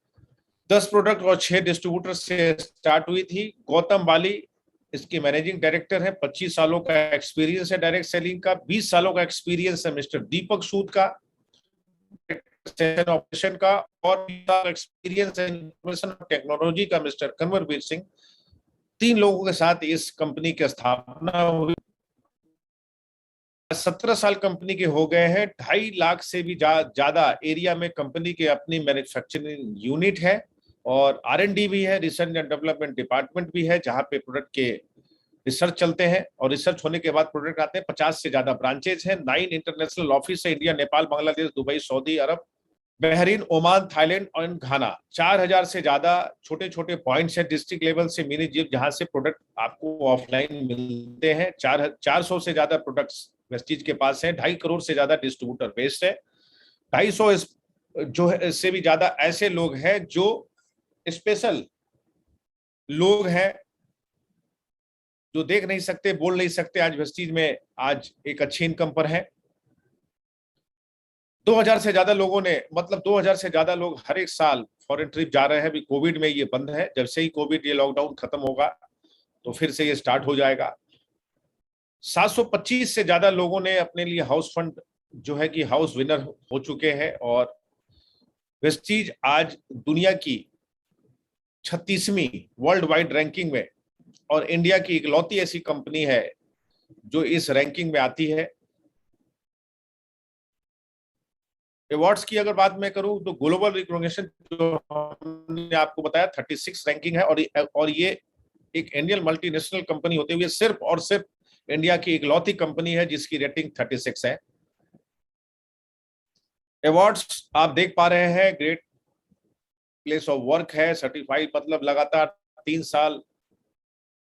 10 प्रोडक्ट और 6 डिस्ट्रीब्यूटर से स्टार्ट हुई थी। गौतम वाली इसके मैनेजिंग डायरेक्टर है, 25 सालों का एक्सपीरियंस है डायरेक्ट सेलिंग का, 20 सालों का एक्सपीरियंस है मिस्टर दीपक सूद का ऑपरेशन का, और एक्सपीरियंस है इंफॉर्मेशन टेक्नोलॉजी का मिस्टर कन्वरवीर सिंह। 3 लोगों के साथ इस कंपनी की स्थापना हुई। 17 साल कंपनी के हो गए हैं। 2.5 लाख से भी ज्यादा एरिया में कंपनी के अपनी मैन्युफैक्चरिंग यूनिट है, और R&D भी है, रिसर्च एंड डेवलपमेंट डिपार्टमेंट भी है, जहां पे प्रोडक्ट के रिसर्च चलते हैं, और रिसर्च होने के बाद प्रोडक्ट आते हैं। 50 से ज्यादा ब्रांचेज हैं, 9 इंटरनेशनल ऑफिस है, India, Nepal, Bangladesh, Dubai, Saudi Arabia, Bahrain, Oman, Thailand और घाना। 4000 से ज्यादा छोटे छोटे पॉइंट्स है डिस्ट्रिक्ट लेवल से मिनी जीप, जहां से प्रोडक्ट आपको ऑफलाइन मिलते हैं। 400 से ज्यादा प्रोडक्ट्स वेस्टीज के पास है, 2.5 करोड़ से ज्यादा डिस्ट्रीब्यूटर बेस्ड है, 250 जो है से भी ज्यादा ऐसे लोग हैं जो स्पेशल लोग हैं, जो देख नहीं सकते, बोल नहीं सकते, आज वेस्टीज में आज एक अच्छी इनकम पर है। 2000 से ज्यादा लोगों ने, मतलब 2000 से ज्यादा लोग हर एक साल फॉरेन ट्रिप जा रहे हैं। अभी कोविड में ये बंद है, जब से ही कोविड ये लॉकडाउन खत्म होगा तो फिर से ये स्टार्ट हो जाएगा। 725 से ज्यादा लोगों ने अपने लिए हाउस फंड जो है कि हाउस विनर हो चुके हैं, और वेस्टीज आज दुनिया की 36वीं वर्ल्ड वाइड रैंकिंग में, और इंडिया की इकलौती ऐसी कंपनी है जो इस रैंकिंग में आती है। अवार्ड्स की अगर बात मैं करूं तो ग्लोबल रिकॉग्निशन जो हमने आपको बताया 36 रैंकिंग है, और ये एक इंडियन मल्टीनेशनल कंपनी होते हुए सिर्फ और सिर्फ इंडिया की इकलौती कंपनी है जिसकी रेटिंग 36 है। अवार्ड्स आप देख पा रहे हैं, ग्रेट प्लेस ऑफ वर्क है, सर्टिफाइड, मतलब लगातार 3 साल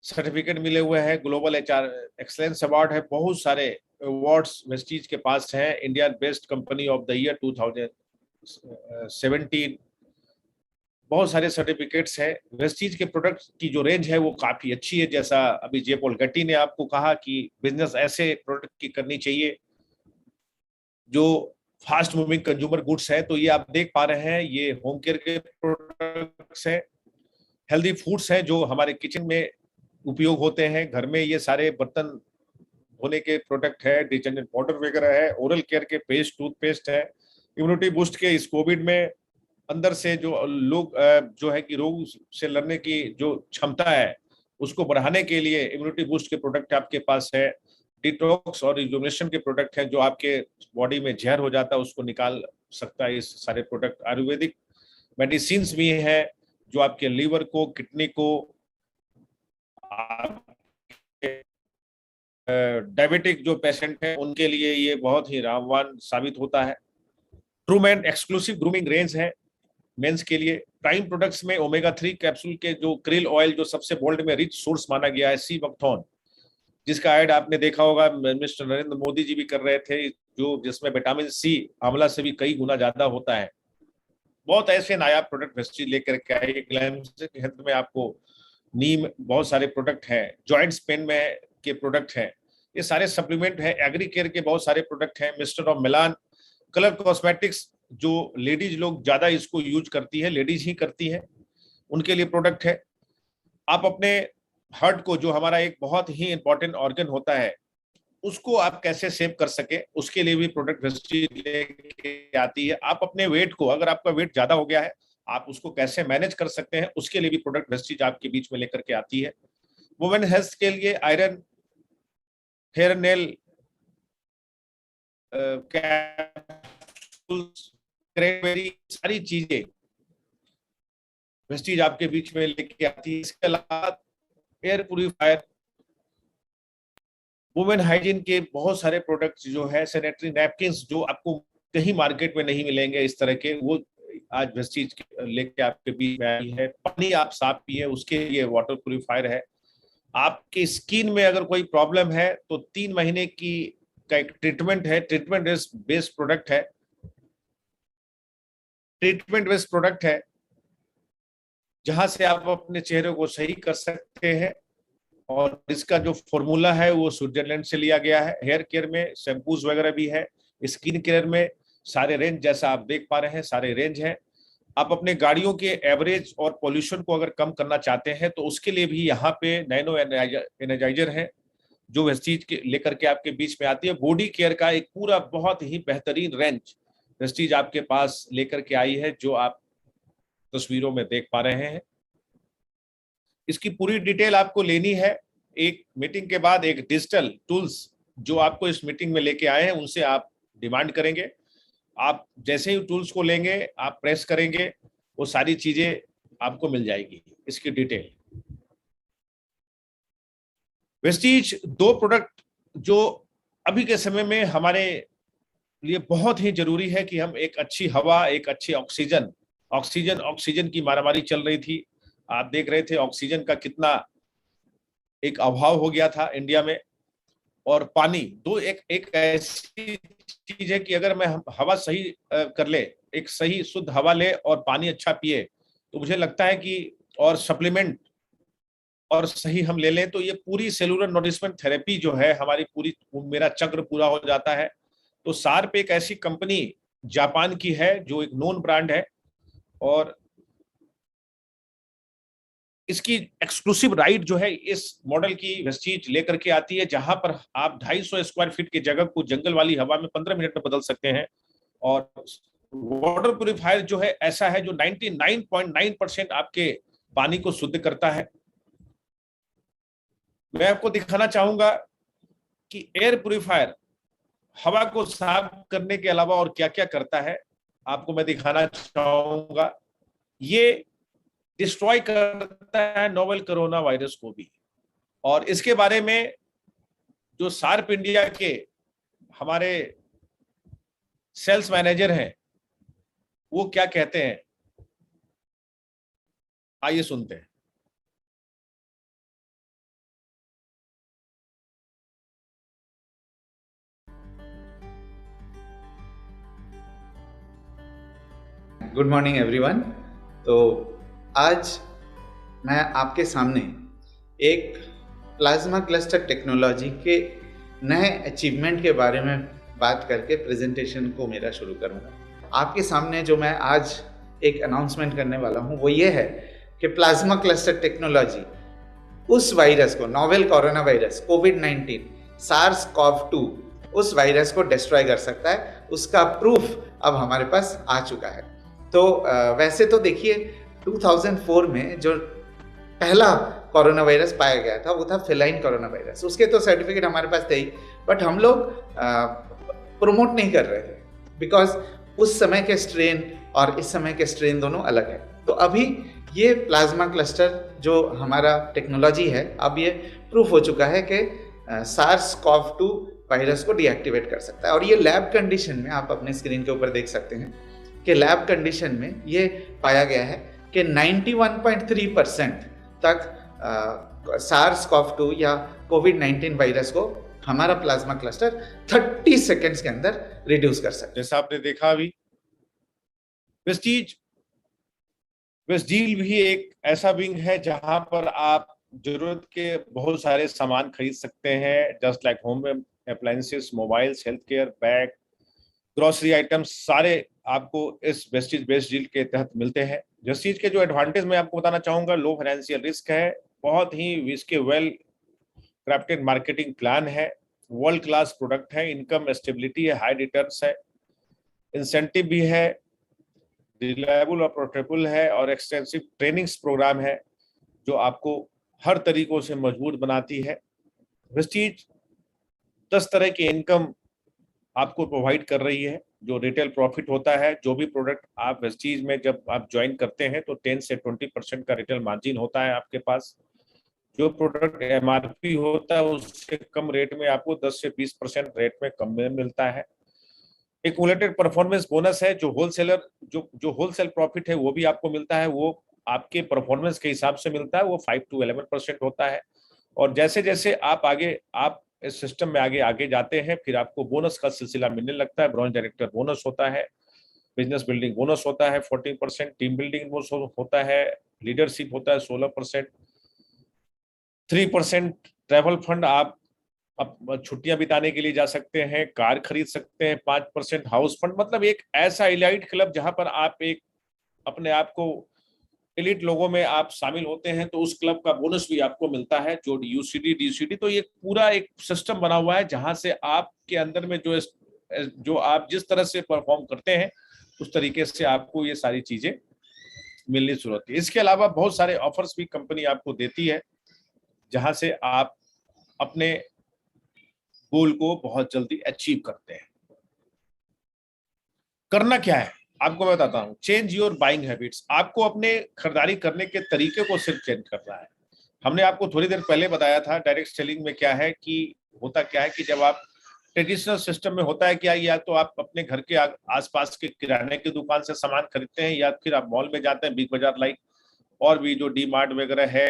सर्टिफिकेट मिले हुए हैं, ग्लोबल HR एक्सलेंस अवार्ड है, बहुत सारे अवार्ड्स वेस्टीज के पास हैं। India best company of the year 2017, बहुत सारे सर्टिफिकेट्स हैं। वेस्टीज के प्रोडक्ट की जो रेंज है वो काफी अच्छी है, जैसा अभी जे पॉल गट्टी ने आपको कहा कि बिजनेस ऐसे प्रोडक्ट की करनी चाहिए जो फास्ट मूविंग कंज्यूमर गुड्स है। तो ये आप देख पा रहे हैं, ये होम केयर के प्रोडक्ट्स हैं, हेल्दी फूड्स हैं जो हमारे किचन में उपयोग होते हैं, घर में ये सारे बर्तन धोने के प्रोडक्ट है, डिटर्जेंट पाउडर वगैरह है, ओरल केयर के पेस्ट, टूथपेस्ट है, इम्यूनिटी बूस्ट के इस कोविड में अंदर से जो लोग जो है कि रोग से लड़ने की जो क्षमता है उसको बढ़ाने के लिए इम्यूनिटी बूस्ट के प्रोडक्ट आपके पास है। डिटॉक्स और रिजुविनेशन के प्रोडक्ट हैं जो आपके बॉडी में जहर हो जाता है उसको निकाल सकता है इस सारे प्रोडक्ट। आयुर्वेदिक मेडिसिन भी है जो आपके लीवर को, किडनी को, डायबिटिक जो पेशेंट है उनके लिए ये बहुत ही रामबाण साबित होता है। ट्रूमैन एक्सक्लूसिव ग्रूमिंग रेंज है मेंस के लिए। प्राइम प्रोडक्ट्स में ओमेगा 3 कैप्सूल के जो क्रिल ऑयल जो सबसे वर्ल्ड में रिच सोर्स माना गया है, सी बकथॉन, जिसका ऐड आपने देखा होगा, मिस्टर नरेंद्र मोदी जी भी कर रहे थे, जो जिसमें विटामिन सी आंवला से भी कई गुना ज्यादा होता है। बहुत ऐसे नायाब प्रोडक्ट वेस्टीज लेकर के आए। ग्लैमसेट हेल्थ में आपको नीम, बहुत सारे प्रोडक्ट हैं, जॉइंट्स पेन में के प्रोडक्ट हैं, ये सारे सप्लीमेंट है। एग्री केयर के बहुत सारे प्रोडक्ट हैं। Mister of Milan colour cosmetics जो लेडीज लोग ज्यादा इसको यूज करती है, लेडीज ही करती है, उनके लिए प्रोडक्ट है। आप अपने हार्ट को, जो हमारा एक बहुत ही इंपॉर्टेंट ऑर्गन होता है, उसको आप कैसे सेव कर सके, उसके लिए भी प्रोडक्ट वेस्टीज लेके आती है। आप अपने वेट को, अगर आपका वेट ज्यादा हो गया है, आप उसको कैसे मैनेज कर सकते हैं, उसके लिए भी प्रोडक्ट वेस्टीज आपके बीच में लेकर के आती है। वुमेन हेल्थ के लिए iron, hair nail capsules, cranberry, सारी चीजें वेस्टीज आपके बीच में लेके आती है। इसके अलावा एयर प्यूरिफायर, वुमेन हाइजीन के बहुत सारे प्रोडक्ट्स जो है, सैनिटरी नैपकिन्स जो आपको कहीं मार्केट में नहीं मिलेंगे इस तरह के, वो आज वेस्टीज लेके आपके बीच में आई है। पानी आप साफ पिए, उसके लिए वाटर प्यूरिफायर है। आपकी स्किन में अगर कोई प्रॉब्लम है तो 3 महीने की का एक ट्रीटमेंट है, ट्रीटमेंट बेस्ड प्रोडक्ट है, ट्रीटमेंट बेस्ड प्रोडक्ट है, जहां से आप अपने चेहरे को सही कर सकते हैं। और इसका जो फॉर्मूला है वो स्विट्जरलैंड से लिया गया है। हेयर केयर में शैम्पूज वगैरह भी है, स्किन केयर में सारे रेंज, जैसा आप देख पा रहे हैं सारे रेंज हैं। आप अपने गाड़ियों के एवरेज और पोल्यूशन को अगर कम करना चाहते हैं तो उसके लिए भी यहाँ पे नैनो एनर्जाइजर है, जो वेस्टीज के लेकर के आपके बीच में आती है। बॉडी केयर का एक पूरा बहुत ही बेहतरीन रेंज वेस्टीज आपके पास लेकर के आई है, जो आप तस्वीरों में देख पा रहे हैं। इसकी पूरी डिटेल आपको लेनी है, एक मीटिंग के बाद एक डिजिटल टूल्स जो आपको इस मीटिंग में लेके आए हैं उनसे आप डिमांड करेंगे। आप जैसे ही टूल्स को लेंगे, आप प्रेस करेंगे, वो सारी चीजें आपको मिल जाएगी, इसकी डिटेल। वेस्टीज 2 प्रोडक्ट जो अभी के समय में हमारे लिए बहुत ही जरूरी है कि हम एक अच्छी हवा, एक अच्छी ऑक्सीजन की मारामारी चल रही थी। आप देख रहे थे ऑक्सीजन का कितना एक अभाव हो गया था इंडिया में। और पानी दो एक ऐसी चीज है कि अगर मैं हवा सही कर ले, एक सही शुद्ध हवा ले और पानी अच्छा पिए, तो मुझे लगता है कि और सप्लीमेंट और सही हम ले लें तो ये पूरी सेलुलर नोरिशमेंट थेरेपी जो है हमारी पूरी, मेरा चक्र पूरा हो जाता है। तो सार्प एक ऐसी कंपनी जापान की है जो एक नोन ब्रांड है, और इसकी एक्सक्लूसिव राइट जो है इस मॉडल की वेस्टीज लेकर के आती है, जहां पर आप 250 स्क्वायर फीट की जगह को जंगल वाली हवा में 15 मिनट में बदल सकते हैं। और वाटर प्यूरिफायर जो है ऐसा है जो 99.9% आपके पानी को शुद्ध करता है। मैं आपको दिखाना चाहूंगा कि एयर प्यूरिफायर हवा को साफ करने के अलावा और क्या क्या करता है, आपको मैं दिखाना चाहूंगा। ये डिस्ट्रॉय करता है नोवेल कोरोना वायरस को भी। और इसके बारे में जो सार्प इंडिया के हमारे सेल्स मैनेजर हैं वो क्या कहते हैं, आइए सुनते हैं। Good morning everyone. तो आज मैं आपके सामने एक प्लाज्मा क्लस्टर टेक्नोलॉजी के नए अचीवमेंट के बारे में बात करके प्रेजेंटेशन को मेरा शुरू करूंगा। आपके सामने जो मैं आज एक अनाउंसमेंट करने वाला हूं वो ये है कि प्लाज्मा क्लस्टर टेक्नोलॉजी उस वायरस को, नोवेल कोरोना वायरस कोविड-19 SARS-CoV-2, उस वायरस को डिस्ट्रॉय कर सकता है। उसका प्रूफ अब हमारे पास आ चुका है। तो वैसे तो देखिए 2004 में जो पहला कोरोना वायरस पाया गया था वो था फेलाइन कोरोना वायरस। उसके तो सर्टिफिकेट हमारे पास थे ही, बट हम लोग प्रमोट नहीं कर रहे थे बिकॉज उस समय के स्ट्रेन और इस समय के स्ट्रेन दोनों अलग है। तो अभी ये प्लाज्मा क्लस्टर जो हमारा टेक्नोलॉजी है, अब ये प्रूफ हो चुका है कि SARS-CoV-2 वायरस को डीएक्टिवेट कर सकता है। और ये लैब कंडीशन में, आप अपने स्क्रीन के ऊपर देख सकते हैं कि लैब कंडीशन में ये पाया गया है कि 91.3% तक SARS-CoV-2 या कोविड-19 वायरस को हमारा प्लाज्मा क्लस्टर 30 सेकेंड्स के अंदर रिड्यूस कर सकता है। जैसा आपने देखा अभी, वेस्टीज भी एक ऐसा विंग है जहां पर आप जरूरत के बहुत सारे सामान खरीद सकते हैं, just like home appliances, mobiles, health care, bag, grocery items, सारे आपको इस वेस्टीज बेस्ड डील के तहत मिलते हैं। वेस्टीज के जो एडवांटेज मैं आपको बताना चाहूंगा, लो फाइनेंशियल रिस्क है, बहुत ही इसके वेल क्राफ्टेड मार्केटिंग प्लान है, वर्ल्ड क्लास प्रोडक्ट है, इनकम स्टेबिलिटी है, हाई रिटर्न्स है, इंसेंटिव भी है, रिलायबल और प्रोफिटेबल है, और एक्सटेंसिव ट्रेनिंग्स प्रोग्राम है जो आपको हर तरीकों से मजबूत बनाती है। वेस्टीज 10 तरह की इनकम आपको प्रोवाइड कर रही है। जो रिटेल प्रॉफिट होता है, जो भी प्रोडक्ट आप वेस्टीज में जब आप ज्वाइन करते हैं तो 10 से 20% का रिटेल मार्जिन होता है आपके पास। जो प्रोडक्ट एमआरपी होता है उससे कम रेट में आपको 10 से 20% रेट में कम में मिलता है। एक्यूमुलेटेड परफॉर्मेंस बोनस है, जो होलसेलर जो होलसेल प्रॉफिट है वो भी आपको मिलता है, वो आपके परफॉर्मेंस के हिसाब से मिलता है, वो 5 to 11% होता है। और जैसे जैसे आप इस सिस्टम में आगे जाते हैं, फिर आपको बोनस का सिलसिला मिलने लगता है। ब्रांच डायरेक्टर बोनस होता है, बिजनेस बिल्डिंग बोनस होता है 14%, टीम बिल्डिंग बोनस होता है, लीडरशिप होता है 16%, 3% ट्रैवल फंड, आप छुट्टियां बिताने के लिए जा सकते हैं, कार खरीद सकते हैं, 5% हाउस फंड। मतलब एक ऐसा इलाइट क्लब जहां पर आप एक अपने आप को एलिट लोगों में आप शामिल होते हैं तो उस क्लब का बोनस भी आपको मिलता है, जो यूसीडी डीसीडी। तो ये पूरा एक सिस्टम बना हुआ है जहां से आपके अंदर में जो आप जिस तरह से परफॉर्म करते हैं उस तरीके से आपको ये सारी चीजें मिलनी शुरू होती है। इसके अलावा बहुत सारे ऑफर्स भी कंपनी आपको देती है जहां से आप अपने गोल को बहुत जल्दी अचीव करते हैं। करना क्या है आपको मैं बताता हूं। Change your buying habits. आपको अपने खरीदारी करने के तरीके को सिर्फ चेंज करना है। हमने आपको थोड़ी देर पहले बताया था डायरेक्ट सेलिंग में क्या है कि होता क्या है कि जब आप ट्रेडिशनल सिस्टम में होता है क्या, या तो आप अपने घर के आसपास के किराने की दुकान से सामान खरीदते हैं, या फिर आप मॉल में जाते हैं, बिग बाजार लाइक, और भी जो डी मार्ट वगैरह है,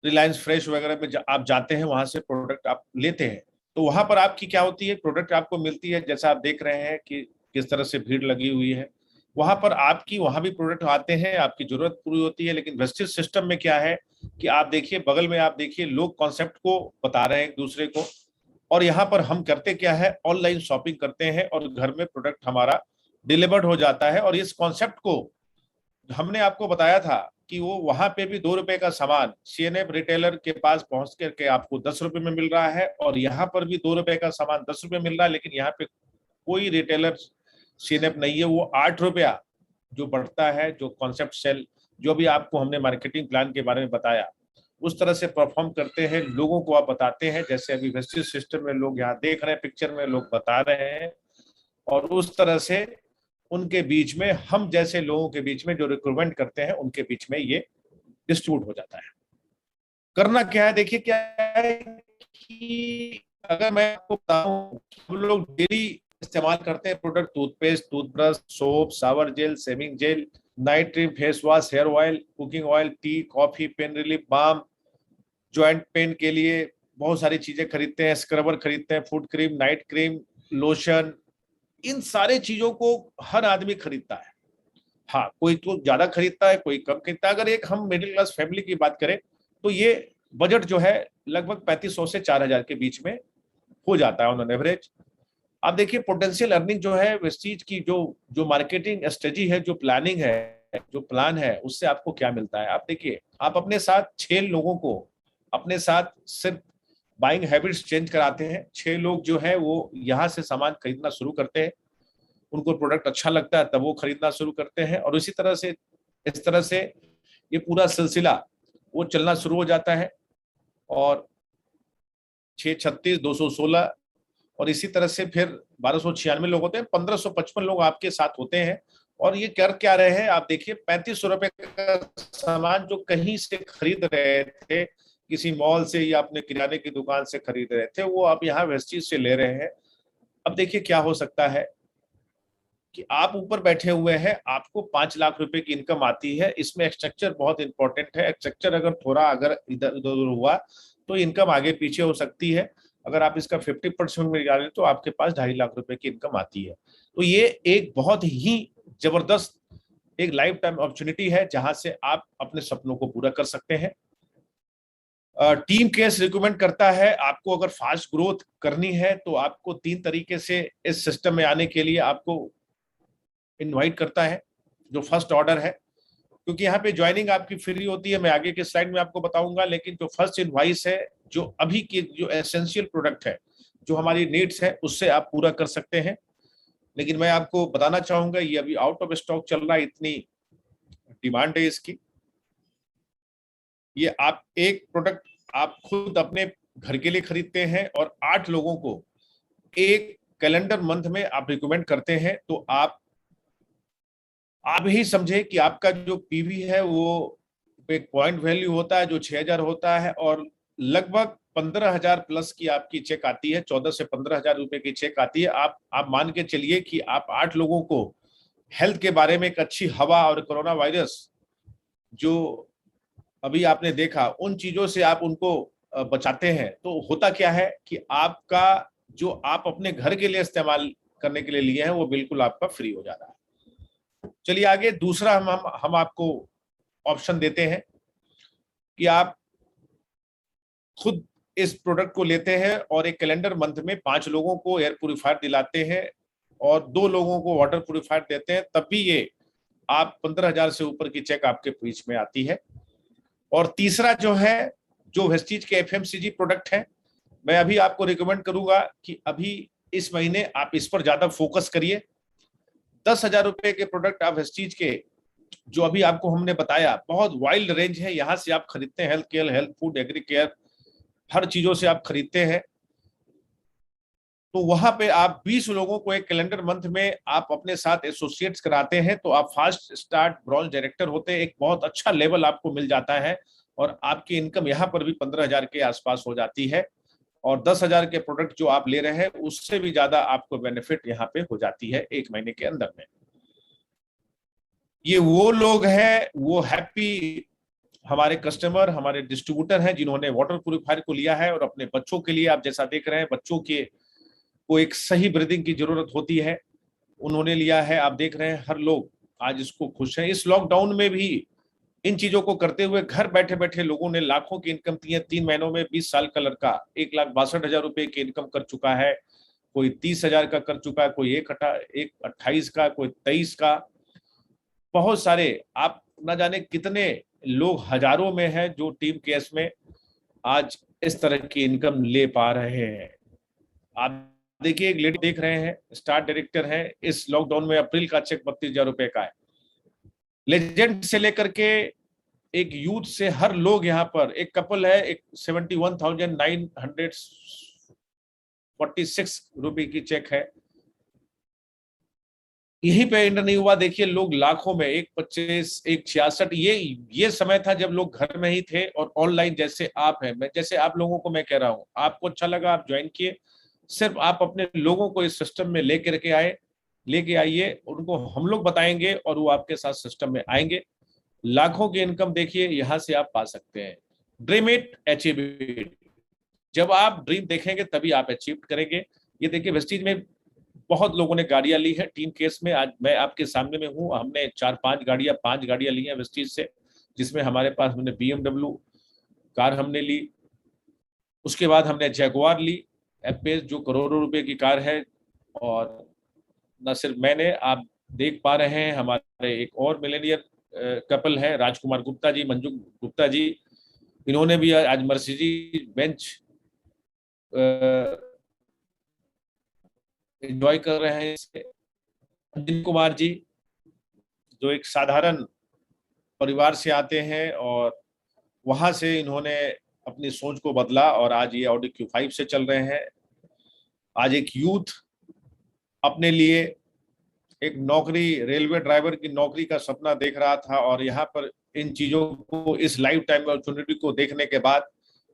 रिलायंस फ्रेश वगैरह में आप जाते हैं, वहां से प्रोडक्ट आप लेते हैं। तो वहां पर आपकी क्या होती है, प्रोडक्ट आपको मिलती है। जैसा आप देख रहे हैं कि किस तरह से भीड़ लगी हुई है, वहां पर वहां भी प्रोडक्ट आते हैं, आपकी जरूरत पूरी होती है। लेकिन वेस्टेज सिस्टम में क्या है कि आप देखिए बगल में, आप देखिए लोग कॉन्सेप्ट को बता रहे हैं एक दूसरे को, और यहाँ पर हम करते क्या है, ऑनलाइन शॉपिंग करते हैं और घर में प्रोडक्ट हमारा डिलीवर्ड हो जाता है। और इस कॉन्सेप्ट को हमने आपको बताया था कि वो वहां पे भी 2 रुपए का सामान सीएनएफ रिटेलर के पास पहुंच करके आपको 10 रुपए में मिल रहा है, और यहाँ पर भी 2 रुपए का सामान 10 रुपए मिल रहा है। लेकिन यहाँ पे कोई रिटेलर सीएनएफ नहीं है, वो 8 रुपया जो बढ़ता है, जो कॉन्सेप्ट सेल, जो भी आपको हमने मार्केटिंग प्लान के बारे में बताया, उस तरह से परफॉर्म करते हैं, लोगों को आप बताते हैं। जैसे अभी वेस्टेज सिस्टम में लोग यहाँ देख रहे हैं, पिक्चर में लोग बता रहे हैं, और उस तरह से उनके बीच में, हम जैसे लोगों के बीच में जो रिक्रूटमेंट करते हैं उनके बीच में ये डिस्ट्रीब्यूट हो जाता है। करना क्या है, देखिए क्या है कि अगर मैं आपको बताऊं, हम लोग डेली इस्तेमाल करते हैं product, toothpaste, toothbrush, soap, shower gel, shaving gel, night cream, face wash, hair oil, cooking oil, tea, coffee, pain relief balm, joint pain के लिए बहुत सारी चीजें खरीदते हैं, स्क्रबर खरीदते हैं, foot cream, night cream, lotion. इन सारे चीजों को हर आदमी खरीदता है। हाँ, कोई तो ज्यादा खरीदता है, कोई कम खरीदता है। अगर एक हम मिडिल क्लास फैमिली की बात करें तो ये बजट जो है लगभग 3500 से 4000 के बीच में हो जाता है ऑन एवरेज। आप देखिए पोटेंशियल अर्निंग जो है वेस्टीज की, जो मार्केटिंग स्ट्रेटजी है, जो प्लानिंग है, जो प्लान है, उससे आपको क्या मिलता है। आप देखिए, आप अपने साथ 6 लोगों को अपने साथ सिर्फ बाइंग हैबिट्स चेंज कराते हैं। 6 लोग जो है वो यहाँ से सामान खरीदना शुरू करते हैं, उनको प्रोडक्ट अच्छा लगता है तब वो खरीदना शुरू करते हैं, और इस तरह से ये पूरा सिलसिला वो चलना शुरू हो जाता है। और 6 36 216, और इसी तरह से फिर 1296 लोग होते हैं, 1555 लोग आपके साथ होते हैं। और ये कर क्या रहे हैं, आप देखिए 3500 रुपए का सामान जो कहीं से खरीद रहे थे, किसी मॉल से या अपने किराने की दुकान से खरीद रहे थे, वो आप यहाँ वेस्टीज से ले रहे हैं। अब देखिए क्या हो सकता है कि आप ऊपर बैठे हुए हैं, आपको 5 लाख रुपए की इनकम आती है। इसमें स्ट्रक्चर बहुत इंपॉर्टेंट है। स्ट्रक्चर अगर इधर उधर हुआ तो इनकम आगे पीछे हो सकती है। अगर आप इसका 50% में डालें तो आपके पास 2.5 लाख रुपए की इनकम आती है। तो ये एक बहुत ही जबरदस्त एक लाइफ टाइम अपॉर्चुनिटी है जहां से आप अपने सपनों को पूरा कर सकते हैं। टीम केस रिकमेंड करता है, आपको अगर फास्ट ग्रोथ करनी है तो आपको 3 तरीके से इस सिस्टम में आने के लिए आपको इनवाइट करता है। जो फर्स्ट ऑर्डर है, क्योंकि यहाँ पे ज्वाइनिंग आपकी फ्री होती है, मैं आगे के स्लाइड में आपको बताऊंगा। लेकिन जो फर्स्ट इनवॉइस है, जो अभी की जो एसेंशियल प्रोडक्ट है, जो हमारी नीड्स है, उससे आप पूरा कर सकते हैं। लेकिन मैं आपको बताना चाहूंगा ये अभी आउट ऑफ स्टॉक चल रहा है, इतनी डिमांड है इसकी। ये आप एक प्रोडक्ट आप खुद अपने घर के लिए खरीदते हैं और 8 लोगों को एक कैलेंडर मंथ में आप रिकमेंड करते हैं, तो आप ही समझे कि आपका जो पीवी है वो एक पॉइंट वैल्यू होता है जो 6000 होता है, और लगभग 15,000 प्लस की आपकी चेक आती है, 14 से 15,000 रुपए की चेक आती है। आप मान के चलिए कि आप 8 लोगों को हेल्थ के बारे में एक अच्छी हवा और कोरोना वायरस जो अभी आपने देखा, उन चीजों से आप उनको बचाते हैं। तो होता क्या है कि आपका जो आप अपने घर के लिए इस्तेमाल करने के लिए लिए हैं वो बिल्कुल आपका फ्री हो जा रहा है। चलिए आगे दूसरा हम आपको ऑप्शन देते हैं कि आप खुद इस प्रोडक्ट को लेते हैं और एक कैलेंडर मंथ में 5 लोगों को एयर प्यूरिफायर दिलाते हैं और 2 लोगों को वाटर प्यूरिफायर देते हैं, तब भी ये आप 15,000 से ऊपर की चेक आपके बीच में आती है। और तीसरा जो है, जो वेस्टीज के एफएमसीजी प्रोडक्ट है, मैं अभी आपको रिकमेंड करूंगा कि अभी इस महीने आप इस पर ज्यादा फोकस करिए। 10,000 रुपए के प्रोडक्ट आप वेस्टीज के, जो अभी आपको हमने बताया, बहुत वाइल्ड रेंज है, यहां से आप खरीदते हैं health care, health food, agri care, हर चीजों से आप खरीदते हैं। तो वहां पे आप 20 लोगों को एक कैलेंडर मंथ में आप अपने साथ एसोसिएट्स कराते हैं, तो आप फास्ट स्टार्ट ब्रॉन्ज डायरेक्टर होते हैं, एक बहुत अच्छा लेवल आपको मिल जाता है और आपकी इनकम यहाँ पर भी 15,000 के आसपास हो जाती है। और 10,000 के प्रोडक्ट जो आप ले रहे हैं उससे भी ज्यादा आपको बेनिफिट यहाँ पे हो जाती है एक महीने के अंदर में। ये वो लोग हैं, वो हैप्पी हमारे कस्टमर, हमारे डिस्ट्रीब्यूटर हैं, जिन्होंने वाटर प्यूरिफायर को लिया है और अपने बच्चों के लिए, आप जैसा देख रहे हैं, बच्चों के को एक सही ब्रीदिंग की जरूरत होती है, उन्होंने लिया है। आप देख रहे हैं हर लोग आज इसको खुश हैं। इस लॉकडाउन में भी इन चीजों को करते हुए घर बैठे बैठे लोगों ने लाखों की इनकम की है। 3 महीनों में 20 साल का लड़का 1,62,000 रुपए की इनकम कर चुका है, कोई 30,000 का कर चुका है, कोई 28 का, कोई 23 का। बहुत सारे, आप ना जाने कितने लोग हजारों में हैं जो टीम केस में आज इस तरह की इनकम ले पा रहे हैं। आप देखिए, एक लेडी देख रहे हैं, स्टार डायरेक्टर है, इस लॉकडाउन में अप्रैल का चेक 32,000 रुपए का है। लेजेंड से लेकर के एक यूथ से हर लोग यहाँ पर, एक कपल है, एक 71,946 रुपए की चेक है। यहीं पे एंड नहीं हुआ, देखिए लोग लाखों में, एक 25, एक 66। ये समय था जब लोग घर में ही थे और ऑनलाइन, जैसे आप हैं, मैं जैसे आप लोगों को मैं कह रहा हूँ, आपको अच्छा लगा, आप ज्वाइन किए, सिर्फ आप अपने लोगों को इस सिस्टम में लेके आइए, उनको हम लोग बताएंगे और वो आपके साथ सिस्टम में आएंगे। लाखों की इनकम देखिए यहां से आप पा सकते हैं। Dream it, achieve it. जब आप ड्रीम देखेंगे तभी आप अचीव करेंगे। ये देखिए, वेस्टीज में बहुत लोगों ने गाड़ियां ली है टीम केस में। आज मैं आपके सामने में हूं, हमने 5 गाड़ियां ली हैं वेस्टीज से, जिसमें हमारे पास हमने BMW कार हमने ली, उसके बाद हमने जैगुआर ली एफ-पेस, जो करोड़ों रुपए की कार है। और न सिर्फ मैंने, आप देख पा रहे हैं हमारे एक और मिलेनियर कपल है, राजकुमार गुप्ता जी, मंजू गुप्ता जी, इन्होंने भी आज मर्सिडीज बेंच एंजॉय कर रहे हैं। अंजन कुमार जी, जो एक साधारण परिवार से आते हैं और वहां से इन्होंने अपनी सोच को बदला और आज ये ऑडी Q5 से चल रहे हैं। आज एक यूथ अपने लिए एक नौकरी, रेलवे ड्राइवर की नौकरी का सपना देख रहा था और यहाँ पर इन चीजों को, इस लाइफ टाइम अपॉर्चुनिटी को देखने के बाद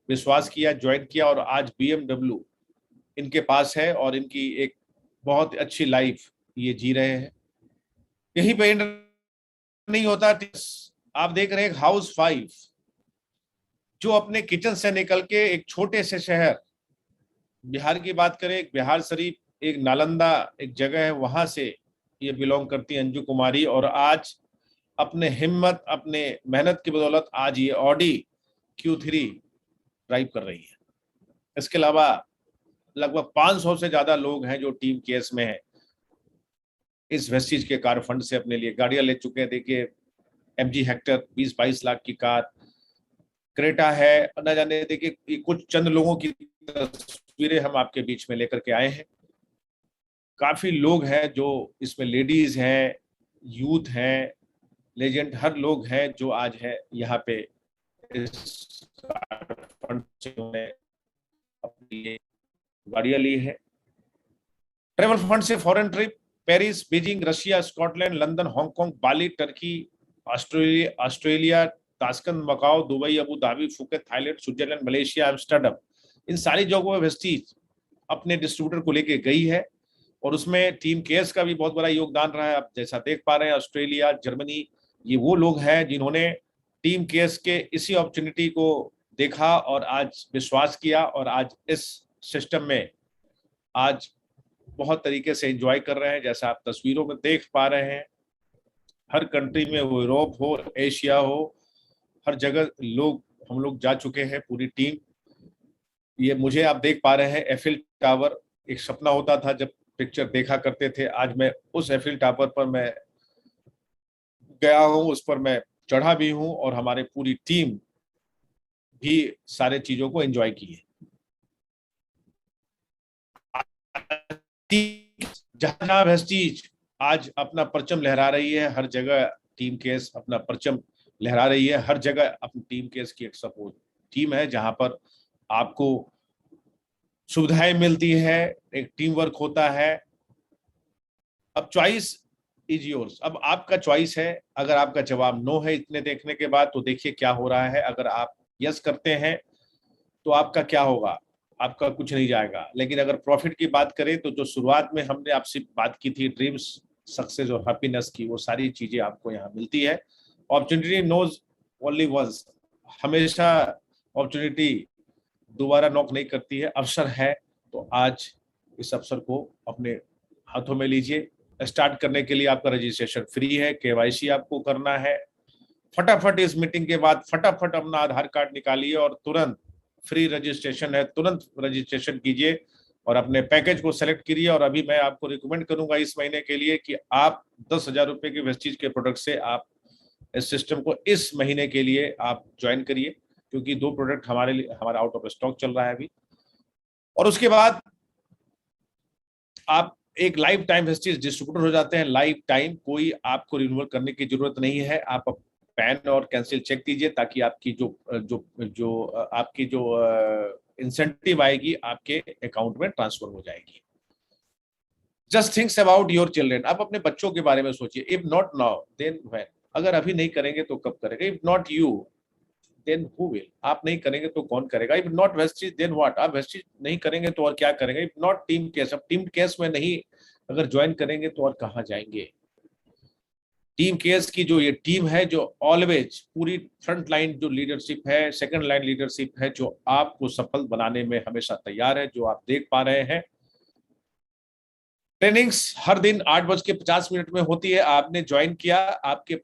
विश्वास किया, ज्वाइन किया और आज BMW इनके पास है और इनकी एक बहुत अच्छी लाइफ ये जी रहे हैं। यहीं पे एंड नहीं होता। आप देख रहे हैं हाउस 5 जो अपने किचन से निकल के एक छोटे से शहर, बिहार की बात करें, एक बिहार शरीफ, एक नालंदा एक जगह है, वहां से ये बिलोंग करती है अंजू कुमारी, और आज अपने हिम्मत, अपने मेहनत की बदौलत आज ये ऑडी Q3 ड्राइव कर रही है। इसके अलावा लगभग 500 से ज्यादा लोग हैं जो टीम केस में है, इस वेस्टीज के कार फंड से अपने लिए गाड़ियां ले चुके हैं। देखिए MG हेक्टर 20-22 लाख की कार, क्रेटा है, न जाने, देखिए कुछ चंद लोगों की तस्वीरें हम आपके बीच में लेकर के आए हैं। काफी लोग हैं जो इसमें, लेडीज हैं, यूथ हैं, लेजेंड, हर लोग हैं जो आज है यहाँ पे इस फंड से उन्होंने अपनी गाड़ियां ली है। ट्रेवल फंड से foreign trip Paris, Beijing, Russia, Scotland, London, Hong Kong, Bali, Turkey, Australia, Tashkent, Macao, Dubai, Abu Dhabi, Phuket, Thailand, Switzerland, Malaysia, Amsterdam, इन सारी जगहों पर वेस्टीज अपने डिस्ट्रीब्यूटर को लेके गई है और उसमें टीम केस का भी बहुत बड़ा योगदान रहा है। आप जैसा देख पा रहे हैं, ऑस्ट्रेलिया, जर्मनी, ये वो लोग हैं जिन्होंने टीम केस के इसी अपॉर्चुनिटी को देखा और आज विश्वास किया और आज इस सिस्टम में आज बहुत तरीके से एंजॉय कर रहे हैं। जैसा आप तस्वीरों में देख पा रहे हैं, हर कंट्री में, वो यूरोप हो, एशिया हो, हर जगह हम लोग जा चुके हैं, पूरी टीम। ये मुझे आप देख पा रहे हैं, एफिल टावर, एक सपना होता था जब पिक्चर देखा करते थे, आज मैं उस एफिल टावर पर मैं गया हूं, उस पर मैं चढ़ा भी हूं और हमारे पूरी टीम भी सारे चीजों को एंजॉय की है। जहां वेस्टीज आज अपना परचम लहरा रही है, हर जगह टीम केस अपना परचम लहरा रही है, हर जगह अपनी टीम केस की एक सपोर्ट टीम है जहां पर आपको सुविधाएं मिलती है, एक टीम वर्क होता है। अब चॉइस इज योर्स, अब आपका चॉइस है। अगर आपका जवाब नो है इतने देखने के बाद, तो देखिए क्या हो रहा है। अगर आप यस करते हैं तो आपका क्या होगा, आपका कुछ नहीं जाएगा। लेकिन अगर प्रॉफिट की बात करें तो जो शुरुआत में हमने आपसे बात की थी, ड्रीम्स, सक्सेस और हैप्पीनेस की, वो सारी चीजें आपको यहाँ मिलती है। अपॉर्चुनिटी नोज ओनली वंस, हमेशा अपॉर्चुनिटी दोबारा नॉक नहीं करती है, अवसर है तो आज इस अवसर को अपने हाथों में लीजिए। स्टार्ट करने के लिए आपका रजिस्ट्रेशन फ्री है, KYC आपको करना है। फटाफट इस मीटिंग के बाद फटाफट अपना आधार कार्ड निकालिए और तुरंत फ्री रजिस्ट्रेशन है, तुरंत रजिस्ट्रेशन कीजिए और अपने पैकेज को सेलेक्ट कीजिए। और अभी मैं आपको रिकमेंड करूंगा इस महीने के लिए कि आप 10,000 रुपए के वेस्टीज के प्रोडक्ट से आप इस सिस्टम को इस महीने के लिए आप ज्वाइन करिए, क्योंकि 2 प्रोडक्ट हमारा आउट ऑफ स्टॉक चल रहा है अभी। और उसके बाद आप एक लाइफ टाइम वेस्टीज डिस्ट्रीब्यूटर हो जाते हैं। लाइफ टाइम, कोई आपको रिन्यूअल करने की जरूरत नहीं है। आप पैन और कैंसिल चेक दीजिए ताकि आपकी आपकी जो इंसेंटिव आएगी आपके अकाउंट में ट्रांसफर हो जाएगी। Just thinks about your children, आप अपने बच्चों के बारे में सोचिए। If not now then when, अगर अभी नहीं करेंगे तो कब करेंगे। If not you then who will, आप नहीं करेंगे तो कौन करेगा। If not Vestige then what, आप वेस्टीज नहीं करेंगे तो और क्या करेंगे। इफ नॉट टीम केस, अब टीम केस में नहीं अगर ज्वाइन करेंगे तो और कहाँ जाएंगे। टीम केस की जो ये टीम है, जो ऑलवेज पूरी फ्रंट लाइन जो लीडरशिप है, सेकंड लाइन लीडरशिप है, जो आपको सफल बनाने में हमेशा तैयार है, जो आप देख पा रहे हैं। ट्रेनिंग्स हर दिन 8:50 में होती है। आपने ज्वाइन किया, आपके